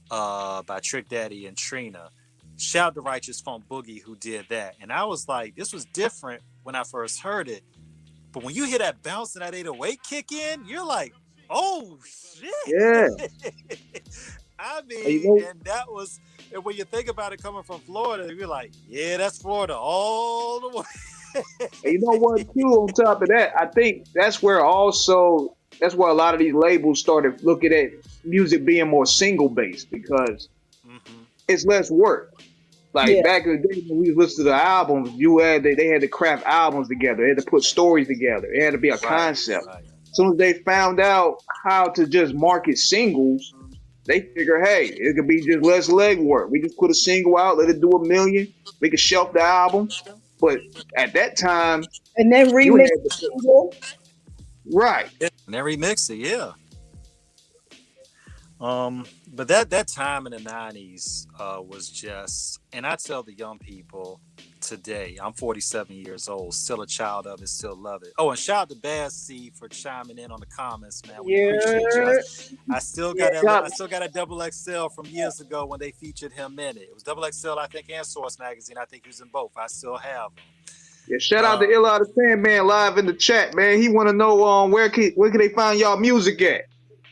by Trick Daddy and Trina. Shout out to Righteous Funk Boogie who did that. And I was like, this was different when I first heard it. But when you hear that bounce and that 808 kick in, you're like, oh Yeah. shit. I You mean, know, and that was, and when you think about it coming from Florida, you're like, yeah, that's Florida all the way. and you know what, too, on top of that, I think that's where a lot of these labels started looking at music being more single based because it's less work. Like back in the day when we listened to the albums, they had to craft albums together. They had to put stories together. It had to be a concept. Right. As soon as they found out how to just market singles, they figure, hey, it could be just less legwork. We just put a single out, let it do 1 million. We could shelf the album. But at that time, and then remix the single. Right. And then remix it, yeah. But that time in the 90s was just, and I tell the young people today, I'm 47 years old, still a child of it, still love it. Oh, and shout out to Bad C for chiming in on the comments, man. We appreciate you. I still got a double XL from years ago when they featured him in it. It was double XL, I think, and Source Magazine. I think he was in both. I still have them. Yeah, shout out to Ill Out of Sandman live in the chat, man. He want to know where can they find y'all music at?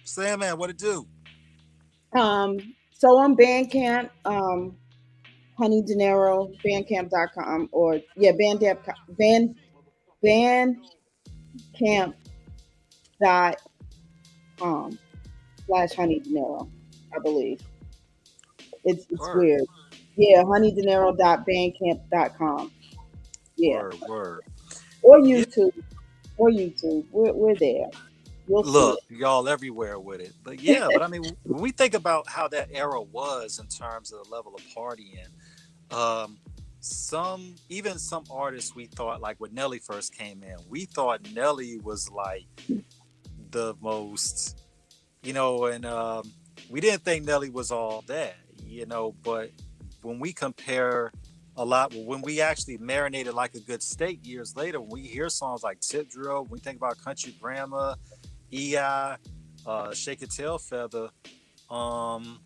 Sandman, what it do? So on Bandcamp, Honey Dinero, bandcamp.com, or bandcamp.com /Honey Dinero, I believe. It's weird. Yeah, honeydinero.bandcamp.com. Yeah. Word. Or YouTube. We're there. Look, y'all everywhere with it. But yeah, but I mean, when we think about how that era was in terms of the level of partying, some artists we thought, like when Nelly first came in, we thought Nelly was like the most, and we didn't think Nelly was all that, but when we compare when we actually marinated like a good steak years later, when we hear songs like Tip Drill, when we think about Country Grandma, EI, Shake Your Tail Feather, when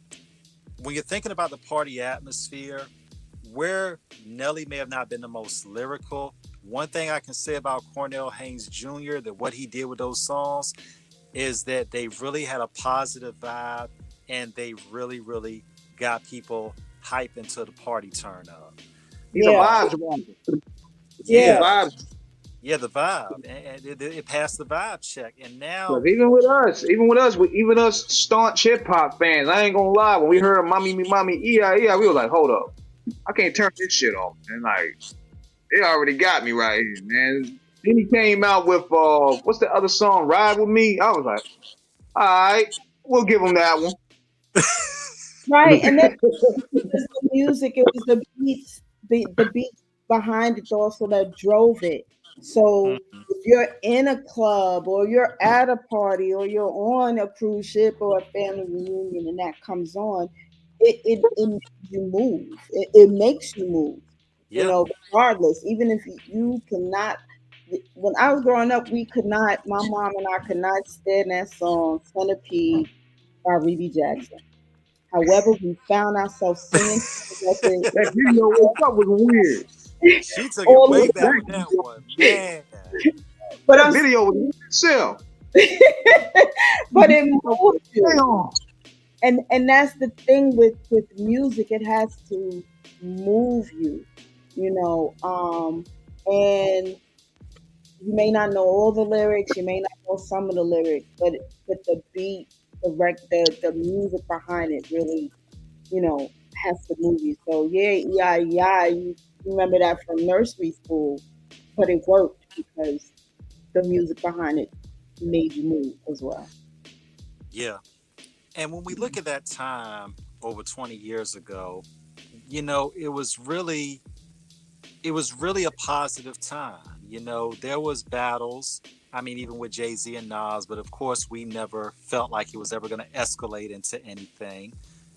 you're thinking about the party atmosphere, where Nelly may have not been the most lyrical, one thing I can say about Cornell Haynes Jr., that what he did with those songs is that they really had a positive vibe and they really, really got people hype into the party turn up. He's a vibes around it. Yeah. Vibes. Yeah, the vibe. And it passed the vibe check. And now even us staunch hip hop fans, I ain't gonna lie, when we heard Mommy Me Mommy EI, we were like, hold up. I can't turn this shit off. And like, it already got me right here, man. Then he came out with what's the other song, Ride With Me? I was like, all right, we'll give him that one. Right, and then it was the music, it was the beats, the beat behind it also that drove it. So if you're in a club or you're at a party or you're on a cruise ship or a family reunion and that comes on, it makes you move. It makes you move. Regardless, even if you cannot. When I was growing up, my mom and I could not stand that song Centipede by Rebbie Jackson. However, we found ourselves singing that video was weird. She took it way back with that one, man. But that video was itself. But it moved you. And that's the thing with music, it has to move you, and you may not know all the lyrics, you may not know some of the lyrics, but the beat, the music behind it really, That's the movie. So yeah, you remember that from nursery school, but it worked because the music behind it made you move as well. Yeah. And when we look at that time over 20 years ago, you know, it was really a positive time. You know, there was battles. I mean, even with Jay-Z and Nas, but of course, we never felt like it was ever going to escalate into anything.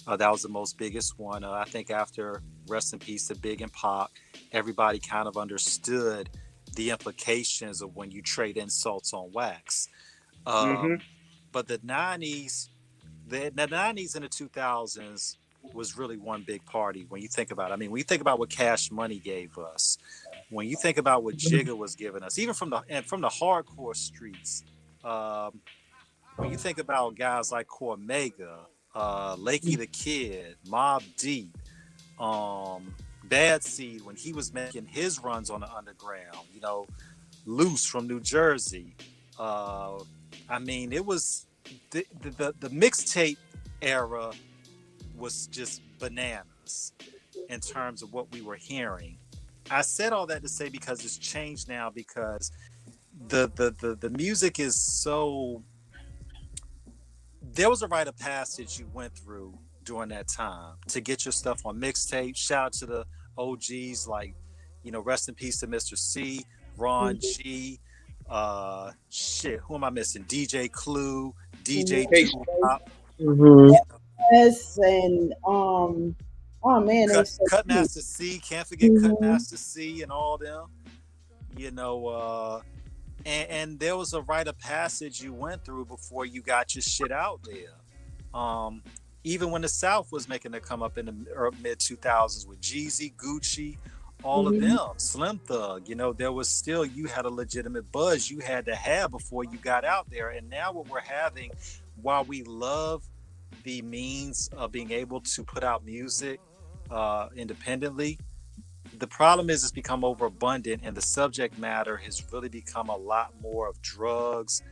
That was the most biggest one. I think after Rest in Peace to Big and Pac, everybody kind of understood the implications of when you trade insults on wax. Mm-hmm. But the 90s and the 2000s was really one big party when you think about it. I mean, when you think about what Cash Money gave us, when you think about what Jigga was giving us, even from the hardcore streets, um, when you think about guys like Cormega, Lakey the Kid, Mob Deep, Bad Seed, when he was making his runs on the underground, you know, Loose from New Jersey. I mean, it was the mixtape era was just bananas in terms of what we were hearing. I said all that to say because it's changed now because the music is so. There was a rite of passage you went through during that time to get your stuff on mixtape. Shout out to the OGs like, you know, rest in peace to Mr. C, Ron G, who am I missing? DJ Clue, DJ Tupac. Mm-hmm. Yes, and oh man, they so cute. Cutmaster C, can't forget Cutmaster C and all them. You know, and there was a rite of passage you went through before you got your shit out there. Even when the South was making it come up in the mid 2000s with Jeezy, Gucci, all of them, Slim Thug, you know, there was still, you had a legitimate buzz you had to have before you got out there. And now what we're having, while we love the means of being able to put out music independently, the problem is it's become overabundant and the subject matter has really become a lot more of drugs,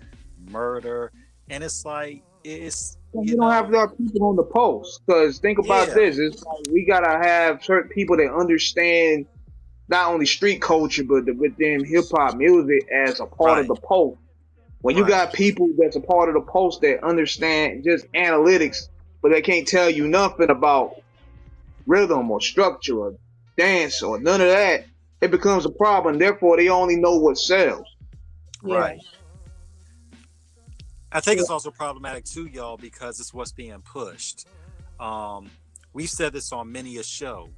murder, and it's like you don't have enough people on the post because think about this: it's like we gotta have certain people that understand not only street culture but within hip hop music as a part of the post. When you got people that's a part of the post that understand just analytics, but they can't tell you nothing about rhythm or structure or dance or none of that, it becomes a problem. Therefore, they only know what sells. Right. I think it's also problematic too, y'all, because it's what's being pushed. We've said this on many a show.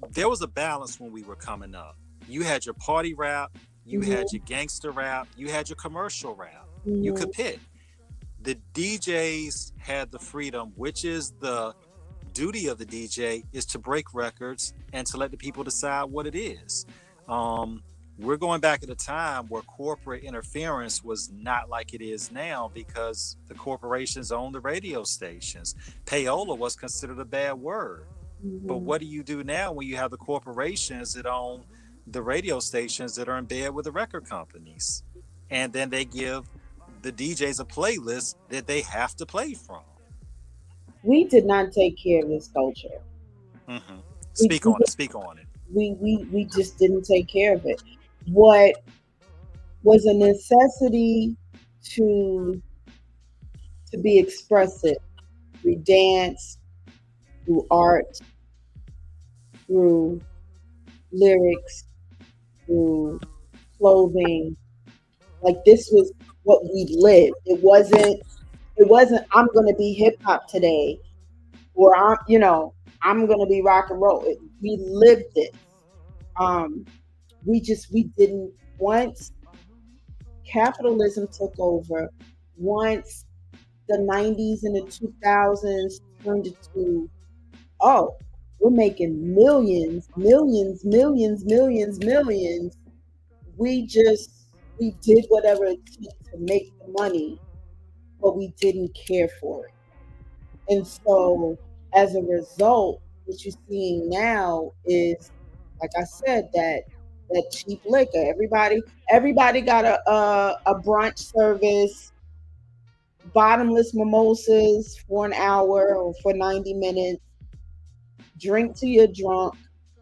There was a balance when we were coming up. You had your party rap, you had your gangster rap, you had your commercial rap. You could pick. The DJs had the freedom, which is the duty of the DJ, is to break records and to let the people decide what it is. We're going back at a time where corporate interference was not like it is now because the corporations own the radio stations. Payola was considered a bad word. But what do you do now when you have the corporations that own the radio stations that are in bed with the record companies? And then they give the DJs a playlist that they have to play from. We did not take care of this culture. Speak on it. We just didn't take care of it. What was a necessity to be expressive through dance, through art, through lyrics, through clothing. Like this was what we lived. It wasn't I'm gonna be hip hop today, or I'm gonna be rock and roll. We lived it. We didn't, once capitalism took over, once the 90s and the 2000s turned into, we're making millions. We did whatever it took to make the money, but we didn't care for it. And so as a result, what you're seeing now is, like I said, that cheap liquor. Everybody got a brunch service, bottomless mimosas for an hour or for 90 minutes. drink till you're drunk.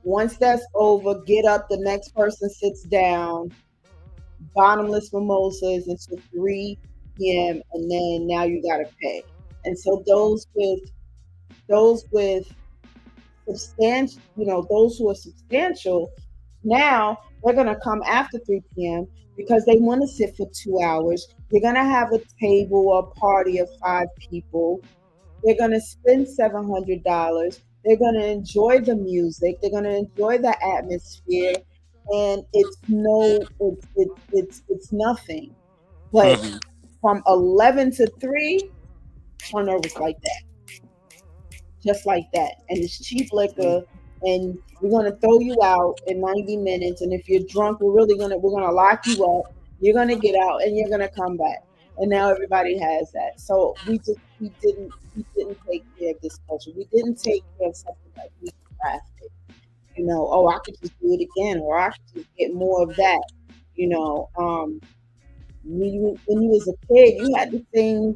Once that's over, get up, the next person sits down, bottomless mimosas until 3 p.m. and then now you gotta pay. And so those with substantial, those who are substantial, now they're gonna come after 3 p.m. because they want to sit for 2 hours. You're gonna have a table or a party of 5 people. They're gonna spend $700. They're gonna enjoy the music. They're gonna enjoy the atmosphere, and it's nothing. But Hmm. from 11 to 3, turnover is like that, just like that. And it's cheap liquor, and we're gonna throw you out in 90 minutes. And if you're drunk, we're gonna lock you up. You're gonna get out, and you're gonna come back. And now everybody has that. So we didn't take care of this culture. We didn't take care of something that we crafted. Oh, I could just do it again, or I could just get more of that. You know, um, when you was a kid, you had to thing.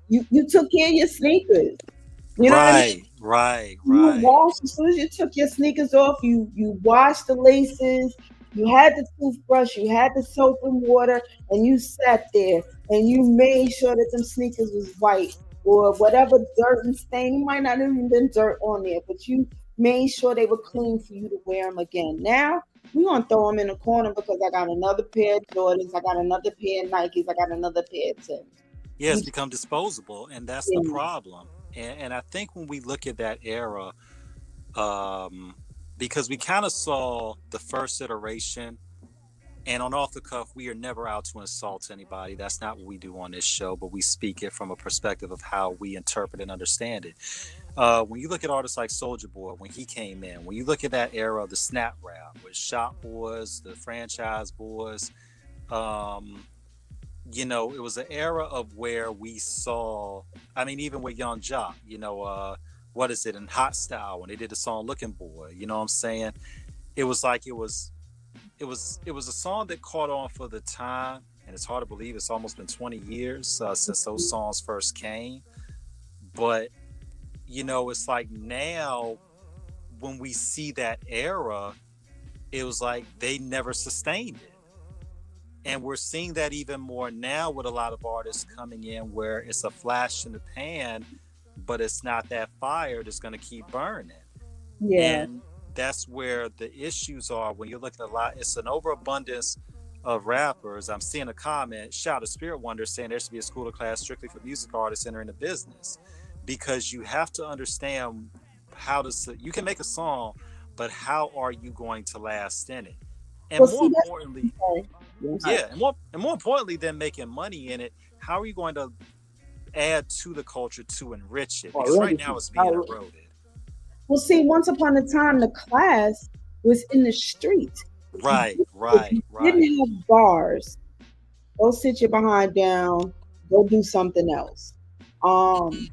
You took care of your sneakers. You know what I mean? Right, right, You right. washed as soon as you took your sneakers off. You washed the laces. You had the toothbrush. You had the soap and water, and you sat there and you made sure that them sneakers was white or whatever dirt and stain. You might not have even been dirt on there, but you made sure they were clean for you to wear them again. Now we gonna throw them in the corner because I got another pair of Jordans. I got another pair of Nikes. I got another pair of Timbs. Yeah, it's You, become disposable, and that's the yeah, problem. And I think when we look at that era, um, because we kind of saw the first iteration, and on off the cuff, we are never out to insult anybody. That's not what we do on this show, but we speak it from a perspective of how we interpret and understand it. When you look at artists like Soldier Boy, when he came in, when you look at that era of the snap rap with Shop Boys, the Franchise Boys, um, it was an era of where we saw, I mean, even with Young Jock, what is it in Hot Style when they did the song Looking Boy, you know what I'm saying? It was like it was a song that caught on for the time, and it's hard to believe it's almost been 20 years since those songs first came. But it's like now when we see that era, it was like they never sustained it. And we're seeing that even more now with a lot of artists coming in where it's a flash in the pan, but it's not that fire that's going to keep burning. yeah. And that's where the issues are when you're looking at a lot. It's an overabundance of rappers. I'm seeing a comment, shout to Spirit Wonder, saying there should be a school or class strictly for music artists entering the business, because you have to understand you can make a song, but how are you going to last in it? And Well, more see, that's importantly, okay. Yeah. yeah, and more importantly than making money in it, how are you going to add to the culture to enrich it? Because right now it's being eroded. Well, see, once upon a time, the class was in the street. Right, If right, you right. didn't have bars, go sit your behind down, go do something else. Um,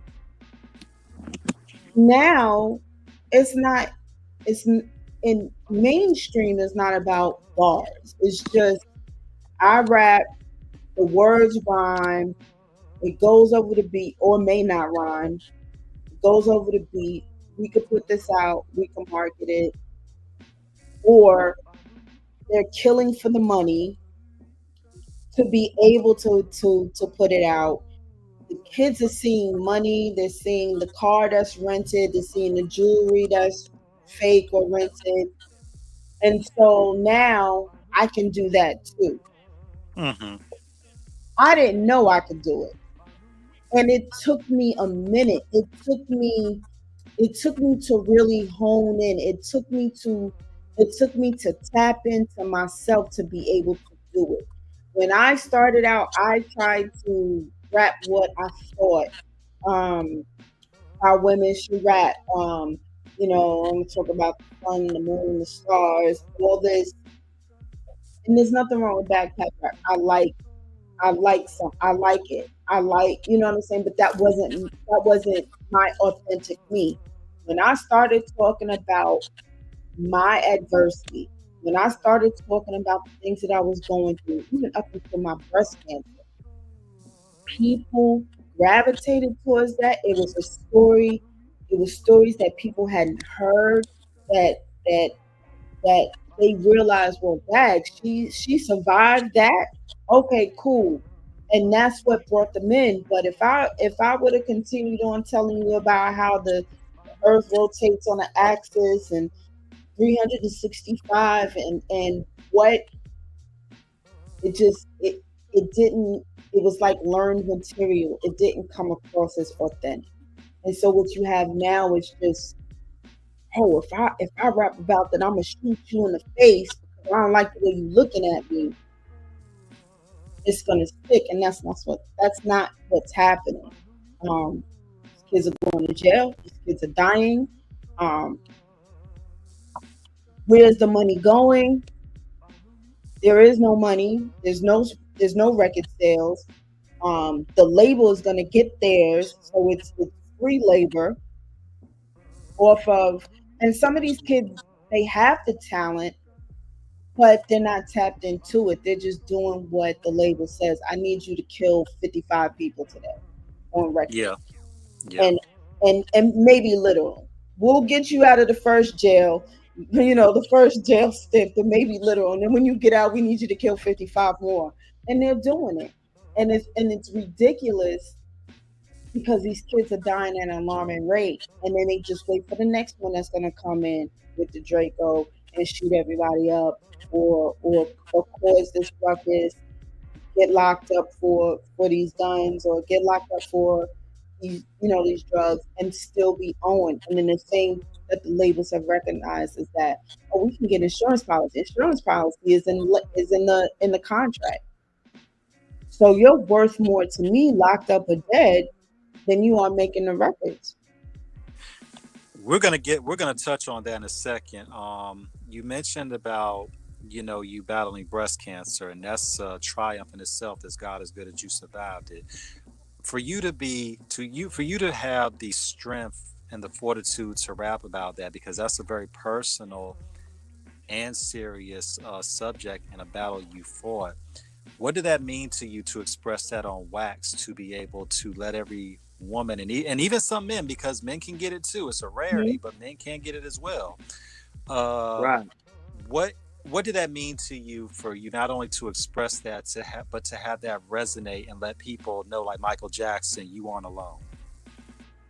Now it's not. In mainstream. It's not about bars. It's just I rap. The words rhyme. It goes over the beat, or may not rhyme. It goes over the beat. We could put this out. We can market it, or they're killing for the money to be able to put it out. The kids are seeing money, they're seeing the car that's rented, they're seeing the jewelry that's fake or rented. And so now I can do that too. Hmm. I didn't know I could do it. And it took me a minute. It took me to really hone in. It took me to tap into myself to be able to do it. When I started out, I tried to rap what I thought um how women should rap. I'm gonna talk about the sun, the moon, the stars, all this. And there's nothing wrong with backpack rap. I like it. I like, you know what I'm saying? But that wasn't my authentic me. When I started talking about my adversity, when I started talking about the things that I was going through, even up until my breast cancer, people gravitated towards that. It was a story. It was stories that people hadn't heard that that that they realized, well, dang, she survived that. Okay, cool. And that's what brought them in. But if I would have continued on telling you about how the earth rotates on an axis and 365 and what it didn't, it was like learned material. It didn't come across as authentic. And so what you have now is just, oh, if I rap about that, I'm gonna shoot you in the face because I don't like the way you looking at me. It's gonna stick, and that's not what's happening. These kids are going to jail. These kids are dying. Um, where's the money going? There is no money. There's no record sales. The label is gonna get theirs, so it's free labor off of. And some of these kids, they have the talent, but they're not tapped into it. They're just doing what the label says. I need you to kill 55 people today on record. Yeah. Yeah. And maybe literal. We'll get you out of the first jail, the first jail stint, but maybe literal. And then when you get out, we need you to kill 55 more. And they're doing it. And it's ridiculous because these kids are dying at an alarming rate. And then they just wait for the next one that's gonna come in with the Draco and shoot everybody up or cause this ruckus, get locked up for these guns or get locked up for these drugs and still be owned. And then the thing that the labels have recognized is that, oh, we can get insurance policy. Insurance policy is in the contract. So you're worth more to me locked up or dead than you are making the records. We're gonna touch on that in a second. You mentioned about you battling breast cancer, and that's a triumph in itself. That God is good that you survived it. For you to have the strength and the fortitude to rap about that, because that's a very personal and serious subject and a battle you fought. What did that mean to you to express that on wax, to be able to let every woman and even some men, because men can get it too. It's a rarity, but men can get it as well. Right. What did that mean to you, for you not only to express that but to have that resonate and let people know, like Michael Jackson, you aren't alone?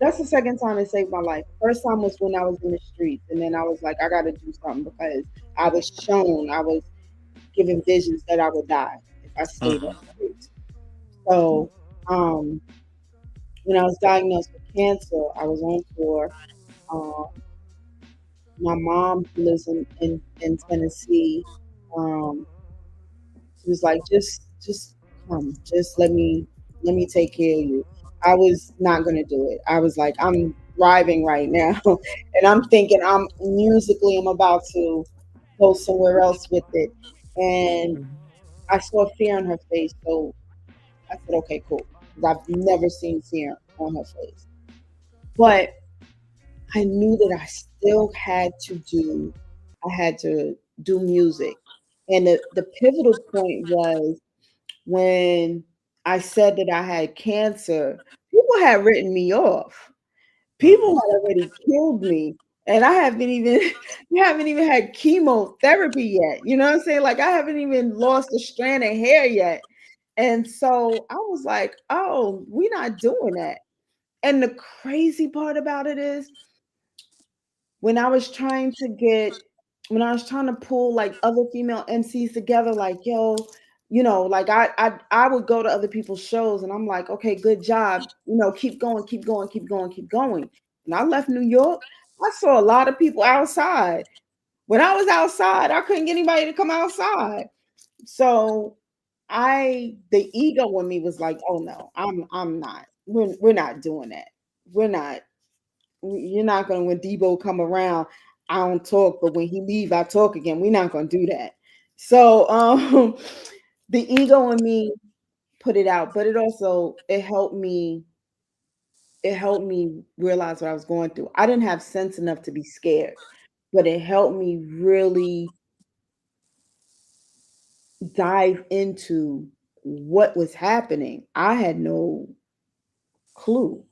That's the second time it saved my life. First time was when I was in the streets, and then I was like, I got to do something because I was given visions that I would die if I stayed on the streets. So, when I was diagnosed with cancer, I was on tour. Um, my mom lives in Tennessee. Um, she was like, just come, just let me take care of you. I was not gonna do it. I was like, I'm thriving right now, and I'm thinking I'm about to go somewhere else with it. And I saw fear on her face, so I said, okay, cool. 'Cause I've never seen fear on her face. But I knew that I had to do music. And the pivotal point was when I said that I had cancer, people had written me off. People had already killed me. And I haven't even haven't even had chemotherapy yet. You know what I'm saying? Like I haven't even lost a strand of hair yet. And so I was like, oh, we're not doing that. And the crazy part about it is when I was trying to pull like other female MCs together, like, yo, like I would go to other people's shows and I'm like, okay, good job. Keep going, keep going, keep going, keep going. And I left New York. I saw a lot of people outside. When I was outside, I couldn't get anybody to come outside. So the ego in me was like, oh no, I'm not. We're not doing that. We're not. You're not gonna, when Debo come around, I don't talk, but when he leave, I talk again. We're not gonna do that. So the ego in me put it out, but it helped me realize what I was going through. I didn't have sense enough to be scared, but it helped me really dive into what was happening. I had no clue.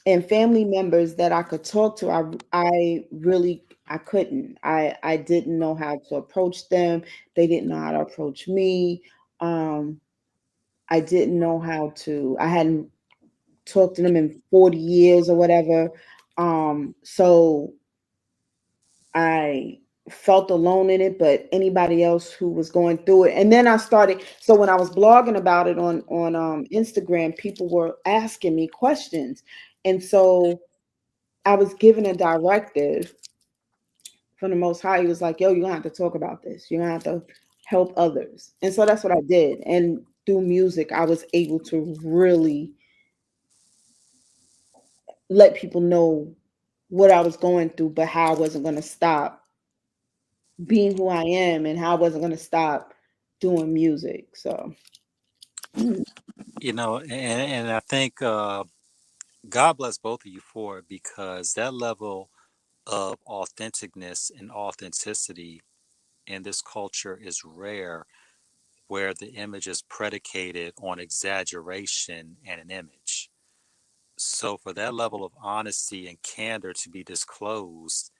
and family members that I could talk to, I couldn't. I didn't know how to approach them. They didn't know how to approach me. Um, I didn't know how to. I hadn't talked to them in 40 years or whatever. So I felt alone in it, but anybody else who was going through it. And then I started, so when I was blogging about it on Instagram, people were asking me questions. And so I was given a directive from the Most High. He was like, yo, you're gonna have to talk about this. You're gonna have to help others. And so that's what I did. And through music, I was able to really let people know what I was going through, but how I wasn't gonna stop being who I am and how I wasn't gonna stop doing music. So You know, and I think God bless both of you for it, because that level of authenticness and authenticity in this culture is rare, where the image is predicated on exaggeration and an image. So for that level of honesty and candor to be disclosed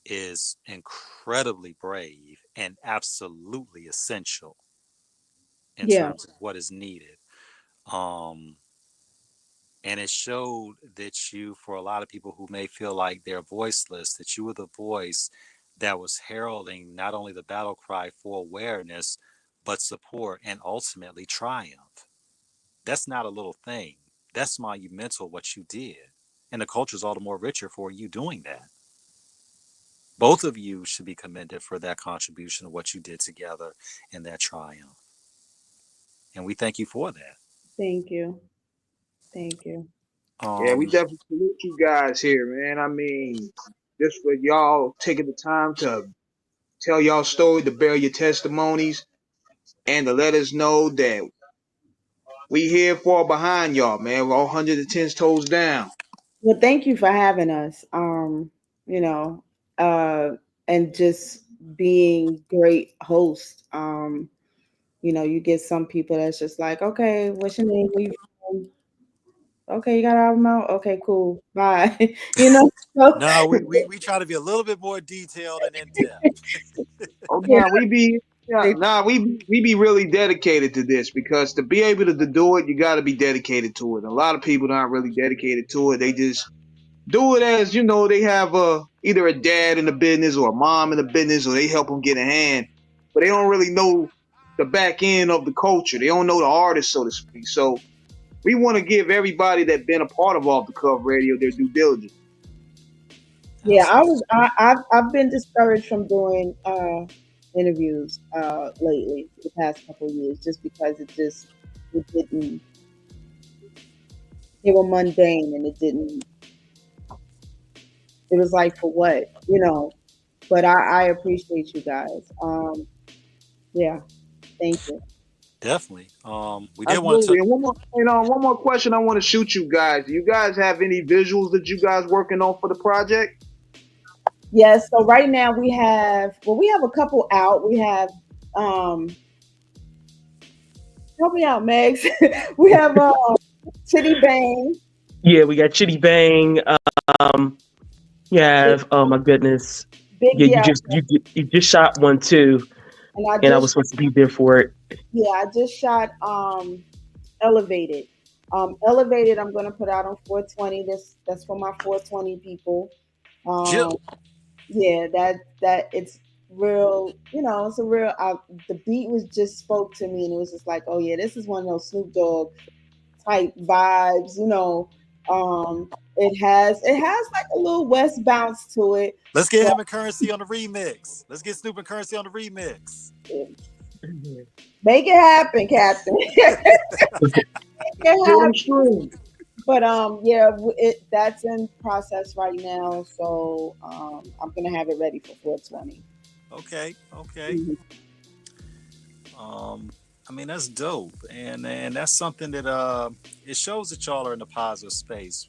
is incredibly brave and absolutely essential in yeah. terms of what is needed. Um, and it showed that you, for a lot of people who may feel like they're voiceless, that you were the voice that was heralding not only the battle cry for awareness, but support and ultimately triumph. That's not a little thing. That's monumental what you did. And the culture's all the more richer for you doing that. Both of you should be commended for that contribution of what you did together and that triumph. And we thank you for that. Thank you. Thank you. Yeah, we Um, definitely salute you guys here, man. I mean, just for y'all taking the time to tell y'all story, to bear your testimonies, and to let us know that we here for behind y'all, man. We're all 110 toes down. Well, thank you for having us. You know, uh and just being great host. You know, you get some people that's just like, okay, what's your name? Where you from? Okay, you got an album out? Okay, cool. Bye. You know, so no, we try to be a little bit more detailed and in depth. Oh yeah, nah, we be really dedicated to this because to be able to do it, you got to be dedicated to it. A lot of people not really dedicated to it. They just do it as they have either a dad in the business or a mom in the business, or they help them get a hand, but they don't really know the back end of the culture. They don't know the artist, so to speak. So we want to give everybody that been a part of Off the Cuff Radio their due diligence. yeah, Absolutely. I've been discouraged from doing interviews lately the past couple of years just because it didn't they were mundane and it was like for what, you know. But I appreciate you guys. Yeah, thank you. Definitely. We did want to Absolutely. And one more question I want to shoot you guys. Do you guys have any visuals that you guys working on for the project? Yes, so right now we have a couple out. We have help me out, Megs. We have Chitty Bang, Yeah, we got Chitty Bang. You Big, have, oh my goodness. Big Yeah, Yeah, you just shot one too, and I and I was just supposed to be there for it. yeah, I just shot Elevated. Elevated I'm gonna put out on 420. That's for my 420 people. Um Jill. yeah, that it's real, you know, it's a real the beat was just spoke to me and it was just like, oh yeah, this is one of those Snoop Dogg type vibes, you know. It has like a little West bounce to it, Let's get but him and Currency on the remix. Let's get Snoop and Currency on the remix. make it happen, Captain. Make it Pull happen. them strings. But yeah, that's in process right now, so I'm gonna have it ready for 420. Okay, okay. Mhm. Um, I mean that's dope, and that's something that it shows that y'all are in a positive space.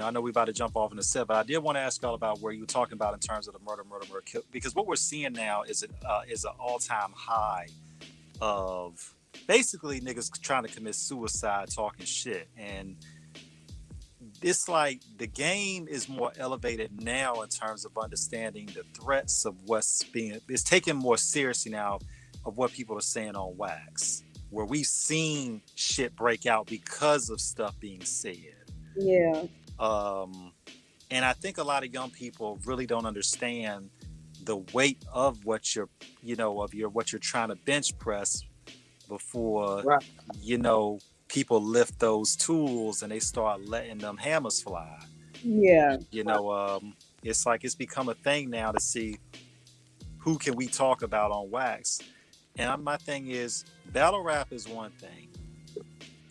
I know we about to jump off in a set, but I did want to ask y'all about where you were talking about in terms of the murder kill, because what we're seeing now is an all time high of basically niggas trying to commit suicide, talking shit, and it's like the game is more elevated now in terms of understanding the threats of what's being. It's taken more seriously now of what people are saying on wax, where we've seen shit break out because of stuff being said. Yeah. And I think a lot of young people really don't understand the weight of what you're, what you're trying to bench press before, Right. People lift those tools and they start letting them hammers fly. Yeah. It's like it's become a thing now to see who can we talk about on wax. And my thing is, battle rap is one thing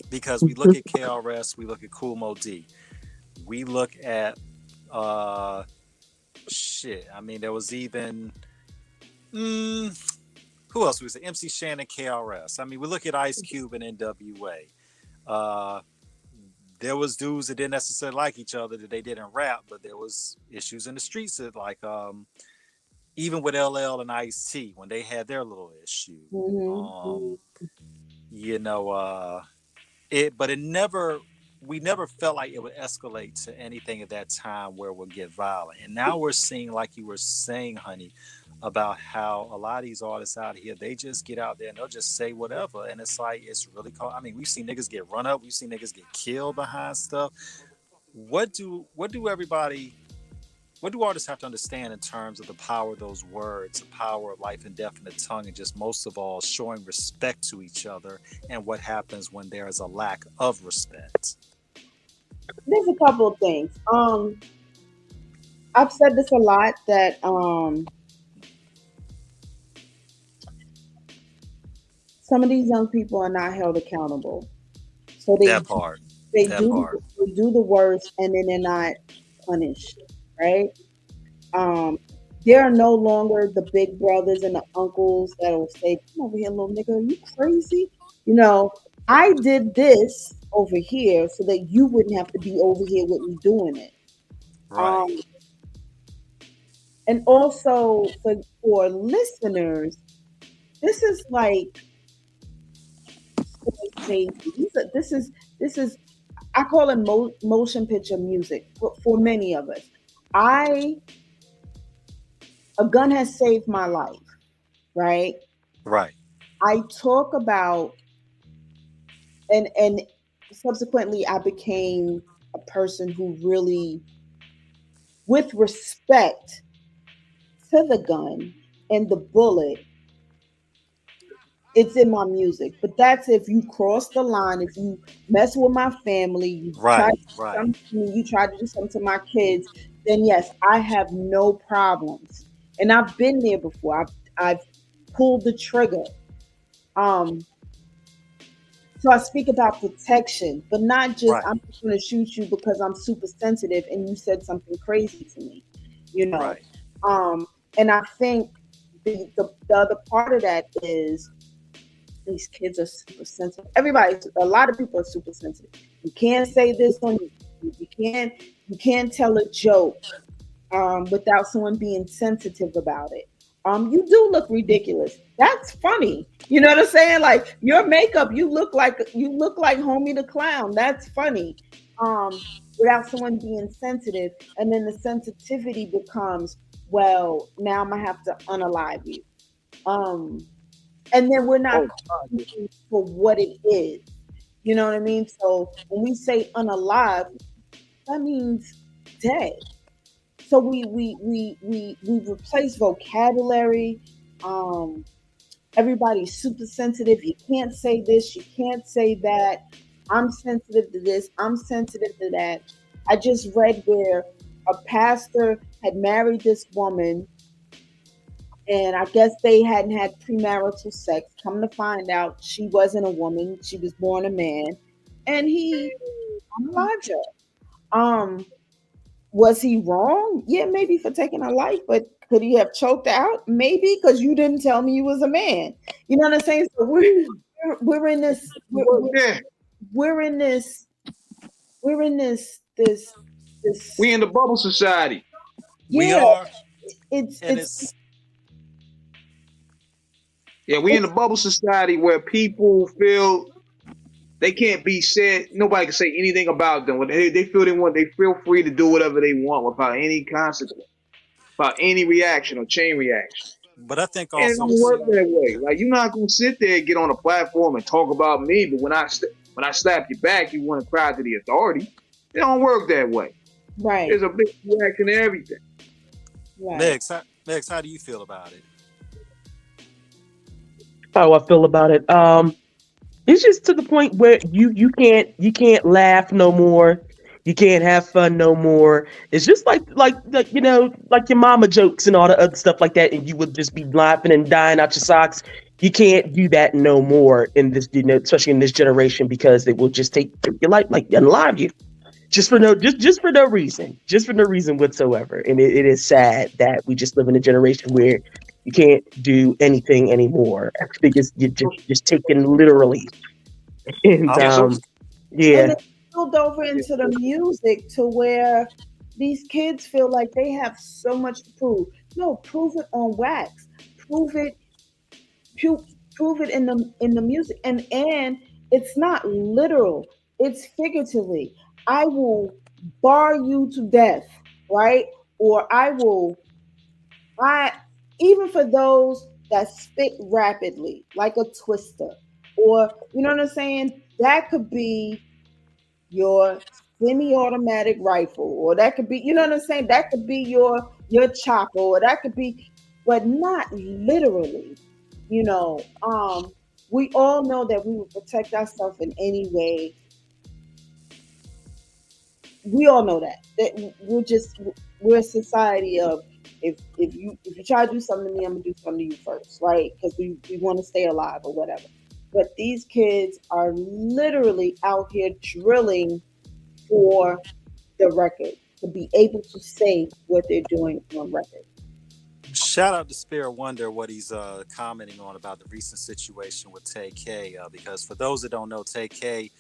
because we look at KRS, we look at Kool Moe D, we look at shit. I mean, there was even who else was it? MC Shannon, KRS. I mean, we look at Ice Cube and NWA. There was dudes that didn't necessarily like each other, that they didn't rap, but there was issues in the streets that, like, even with LL and Ice-T when they had their little issue. We never felt like it would escalate to anything at that time where it would get violent. And now we're seeing, like you were saying, honey, about how a lot of these artists out here, they just get out there and they'll just say whatever. And it's like, it's really cool. I mean, we've seen niggas get run up. We've seen niggas get killed behind stuff. What do artists have to understand in terms of the power of those words, the power of life and death in the tongue, and just most of all, showing respect to each other, and what happens when there is a lack of respect? There's a couple of things. I've said this a lot, that some of these young people are not held accountable. So they do the worst, and then they're not punished, right? There are no longer the big brothers and the uncles that will say, "Come over here, little nigga, are you crazy? I did this over here so that you wouldn't have to be over here with me doing it." Right. And also for listeners, this is like, this is I call it motion picture music for many of us. A gun has saved my life, right? Right. I talk about, and subsequently I became a person who really, with respect to the gun and the bullet, it's in my music. But that's if you cross the line, if you mess with my family, you try to do something to me, you try to do something to my kids, then yes, I have no problems. And I've been there before. I've pulled the trigger. So I speak about protection, but not just I'm just going to shoot you because I'm super sensitive and you said something crazy to me, Right. And I think the other part of that is these kids are super sensitive. A lot of people are super sensitive. You can't say this on YouTube. You can't tell a joke without someone being sensitive about it. You do look ridiculous. That's funny. You know what I'm saying? Like your makeup, you look like Homie the Clown. That's funny. Without someone being sensitive, and then the sensitivity becomes, well, now I'm gonna have to unalive you. And then we're not for what it is. You know what I mean? So when we say unalive, that means dead. So we replace vocabulary. Everybody's super sensitive. You can't say this. You can't say that. I'm sensitive to this. I'm sensitive to that. I just read where a pastor had married this woman, and I guess they hadn't had premarital sex. Come to find out, she wasn't a woman. She was born a man, and he unalived her. Was he wrong? Yeah, maybe for taking her life, but could he have choked out? Maybe, because you didn't tell me you was a man. You know what I'm saying? So we're in this we in the bubble society. We are. Yeah, we in the bubble society where people feel They can't be said. Nobody can say anything about them. When they feel they want, they feel free to do whatever they want without any consequence, without any reaction or chain reaction. But I think And it also don't the work that way. Like you're not gonna sit there and get on a platform and talk about me, but when I slap you back, you want to cry to the authority. It don't work that way. Right. There's a big reaction to everything. Right. Megz, how do you feel about it? How I feel about it. It's just to the point where you can't laugh no more. You can't have fun no more. It's just like you know, like your mama jokes and all the other stuff like that, and you would just be laughing and dying out your socks. You can't do that no more in this, you know, especially in this generation, because it will just take your life, like unalive you, just for no reason whatsoever. And it is sad that we just live in a generation where you can't do anything anymore. I think it's you're just taken literally. And Yeah, so And yeah, it spilled over into the music to where these kids feel like they have so much to prove. No, prove it on wax. Prove it. Prove it in the music, and it's not literal. It's figuratively. I will bar you to death, right? Or I even for those that spit rapidly, like a twister, or you know what I'm saying. That could be your semi-automatic rifle, or that could be, you know what I'm saying, that could be your chopper, or that could be, but not literally. You know, we all know that we will protect ourselves in any way. We all know that we're a society of, if you try to do something to me, I'm gonna do something to you first, right? Because we want to stay alive or whatever. But these kids are literally out here drilling for the record, to be able to say what they're doing on record. Shout out to Spirit Wonder, what he's commenting on about the recent situation with Tay K. Because for those that don't know, Tay K,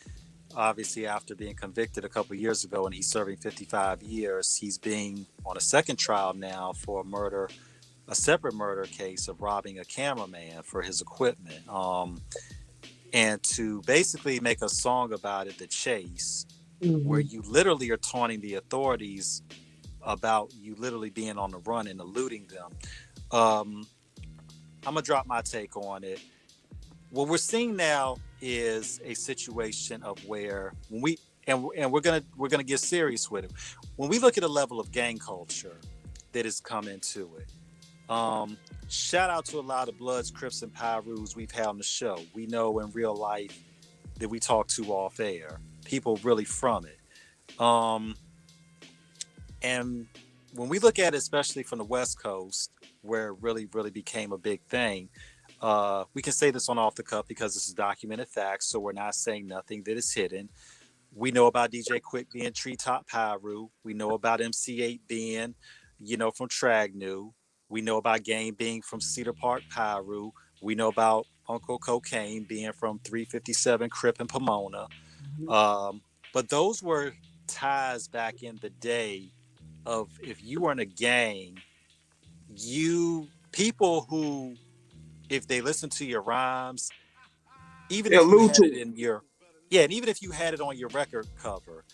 obviously after being convicted a couple years ago and he's serving 55 years, he's being on a second trial now for a separate murder case of robbing a cameraman for his equipment. And to basically make a song about it, The Chase, where you literally are taunting the authorities about you literally being on the run and eluding them. I'm gonna drop my take on it. What we're seeing now is a situation of where when we're gonna get serious with it. When we look at a level of gang culture that has come into it, shout out to a lot of Bloods, Crips, and Pyrus we've had on the show. We know in real life that we talk to off air, people really from it. And when we look at it, especially from the West Coast, where it really, really became a big thing, we can say this on Off the Cuff because this is documented facts, so we're not saying nothing that is hidden. We know about DJ Quick being Treetop Pyru. We know about MC8 being, from Tragnew. We know about Game being from Cedar Park Pyru. We know about Uncle Cocaine being from 357 Crip and Pomona. But those were ties back in the day of, if you were in a gang, people who, if they listen to your rhymes, even if you had it in your, and even if you had it on your record cover,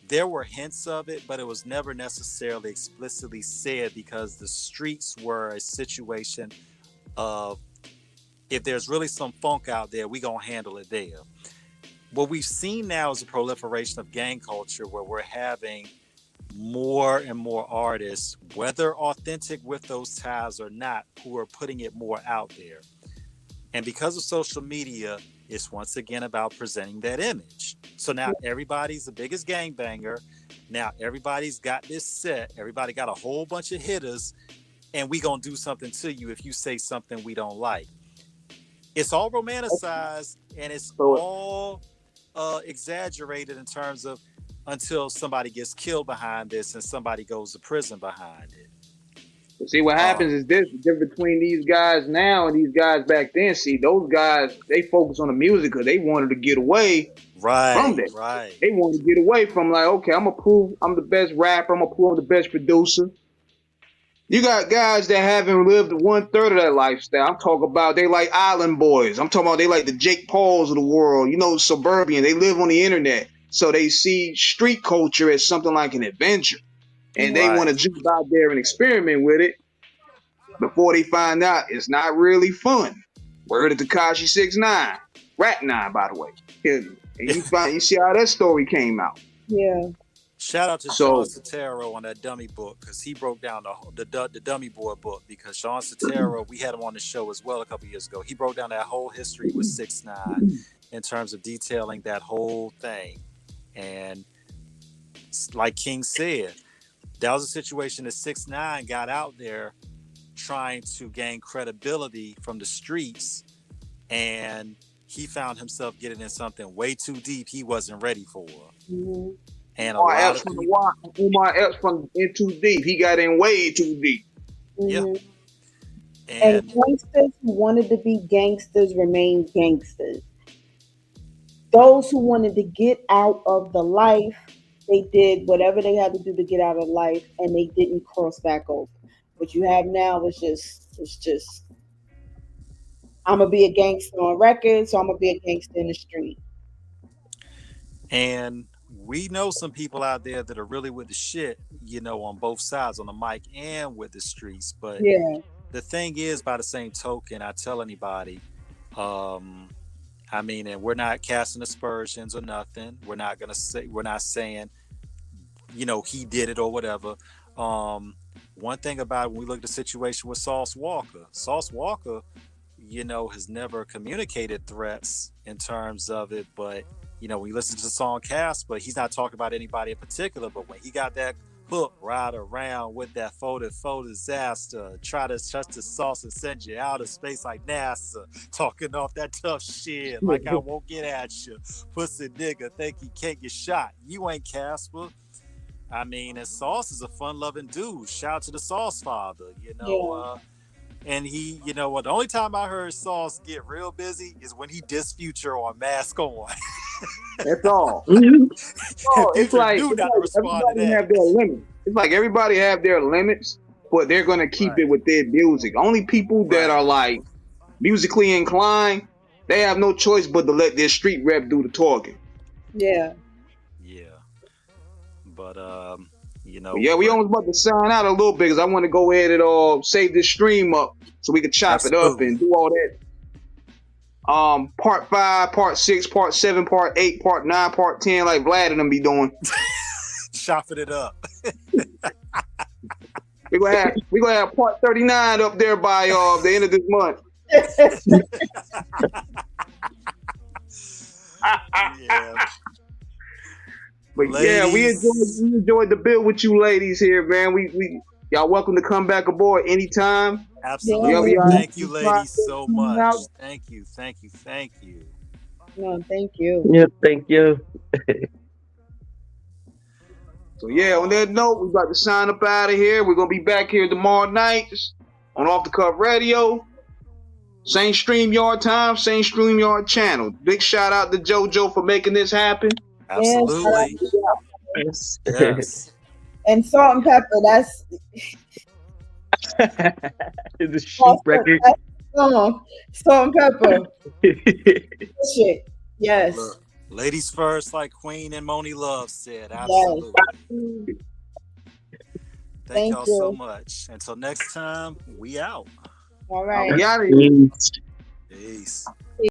there were hints of it, but it was never necessarily explicitly said, because the streets were a situation of, if there's really some funk out there, we gonna handle it there. What we've seen now is a proliferation of gang culture, where we're having more and more artists, whether authentic with those ties or not, who are putting it more out there. And because of social media, it's once again about presenting that image. So now everybody's the biggest gangbanger. Now everybody's got this set. Everybody got a whole bunch of hitters, and we gonna do something to you if you say something we don't like. It's all romanticized, and it's all exaggerated in terms of, until somebody gets killed behind this and somebody goes to prison behind it. See, what happens is this: the difference between these guys now and these guys back then. See, those guys, they focus on the music because they wanted to get away from that. Right. They wanted to get away from, like, okay, I'm gonna prove I'm the best rapper. I'm gonna prove I'm the best producer. You got guys that haven't lived 1/3 of that lifestyle. I'm talking about they like island boys. I'm talking about they like the Jake Pauls of the world. You know, suburban. They live on the internet, so they see street culture as something like an adventure, and they want to jump out there and experiment with it before they find out it's not really fun. Word of Tekashi 6ix9ine, Rat 9, by the way. And you see how that story came out. Yeah. Shout out to Sean Sotero on that dummy book, because he broke down the dummy boy book, because Sean Sotero, we had him on the show as well a couple years ago. He broke down that whole history with 6ix9ine in terms of detailing that whole thing. And like King said, that was a situation that 6ix9ine got out there trying to gain credibility from the streets, and he found himself getting in something way too deep he wasn't ready for. Mm-hmm. And a lot of people, Umar Epps from in too deep. He got in way too deep. Mm-hmm. Yeah. And gangsters who wanted to be gangsters remained gangsters. Those who wanted to get out of the life, they did whatever they had to do to get out of life, and they didn't cross back over. What you have now is just I'm gonna be a gangster on record, so I'm gonna be a gangster in the street. And we know some people out there that are really with the shit, you know, on both sides, on the mic and with the streets. But the thing is, by the same token, I tell anybody, I mean, and we're not casting aspersions or nothing. We're not saying, you know, he did it or whatever. One thing about it, when we look at the situation with Sauce Walker, you know, has never communicated threats in terms of it. But, you know, when you listen to the song Casper, he's not talking about anybody in particular. But when he got that hook, ride around with that folded disaster, try to touch the sauce and send you out of space like NASA, talking off that tough shit like I won't get at you. Pussy nigga think he can't get shot. You ain't Casper. I mean, and Sauce is a fun-loving dude. Shout out to the Sauce father, you know. And he, you know, the only time I heard Sauce get real busy is when he dissed Future on Mask On. That's all. It's like everybody have their limits. It's like everybody have their limits, but they're gonna keep it with their music. Only people that are like musically inclined, they have no choice but to let their street rep do the talking. Yeah. But you know. We almost about to sign out a little bit because I want to go ahead and save this stream up so we can chop it up and do all that. Part 5, part 6, part 7, part 8, part 9, part 10, like Vlad and them be doing. Chopping it up. We're gonna have part 39 up there by the end of this month. But ladies. we enjoyed the build with you ladies here, man. We y'all welcome to come back aboard anytime. Absolutely. Thank you, ladies, so much. Thank you. No, thank you. Yep, thank you. So on that note, we're about to sign up out of here. We're gonna be back here tomorrow night on Off the Cuff Radio. Same StreamYard time, same StreamYard channel. Big shout out to JoJo for making this happen. Absolutely. Yes. And Salt and Pepper, that's the shoot record. Salt and Pepper. Shit. Yes. Look, ladies first, like Queen and Moni Love said. Absolutely. Yes. Thank y'all so much. Until next time, we out. All right. Peace. Peace.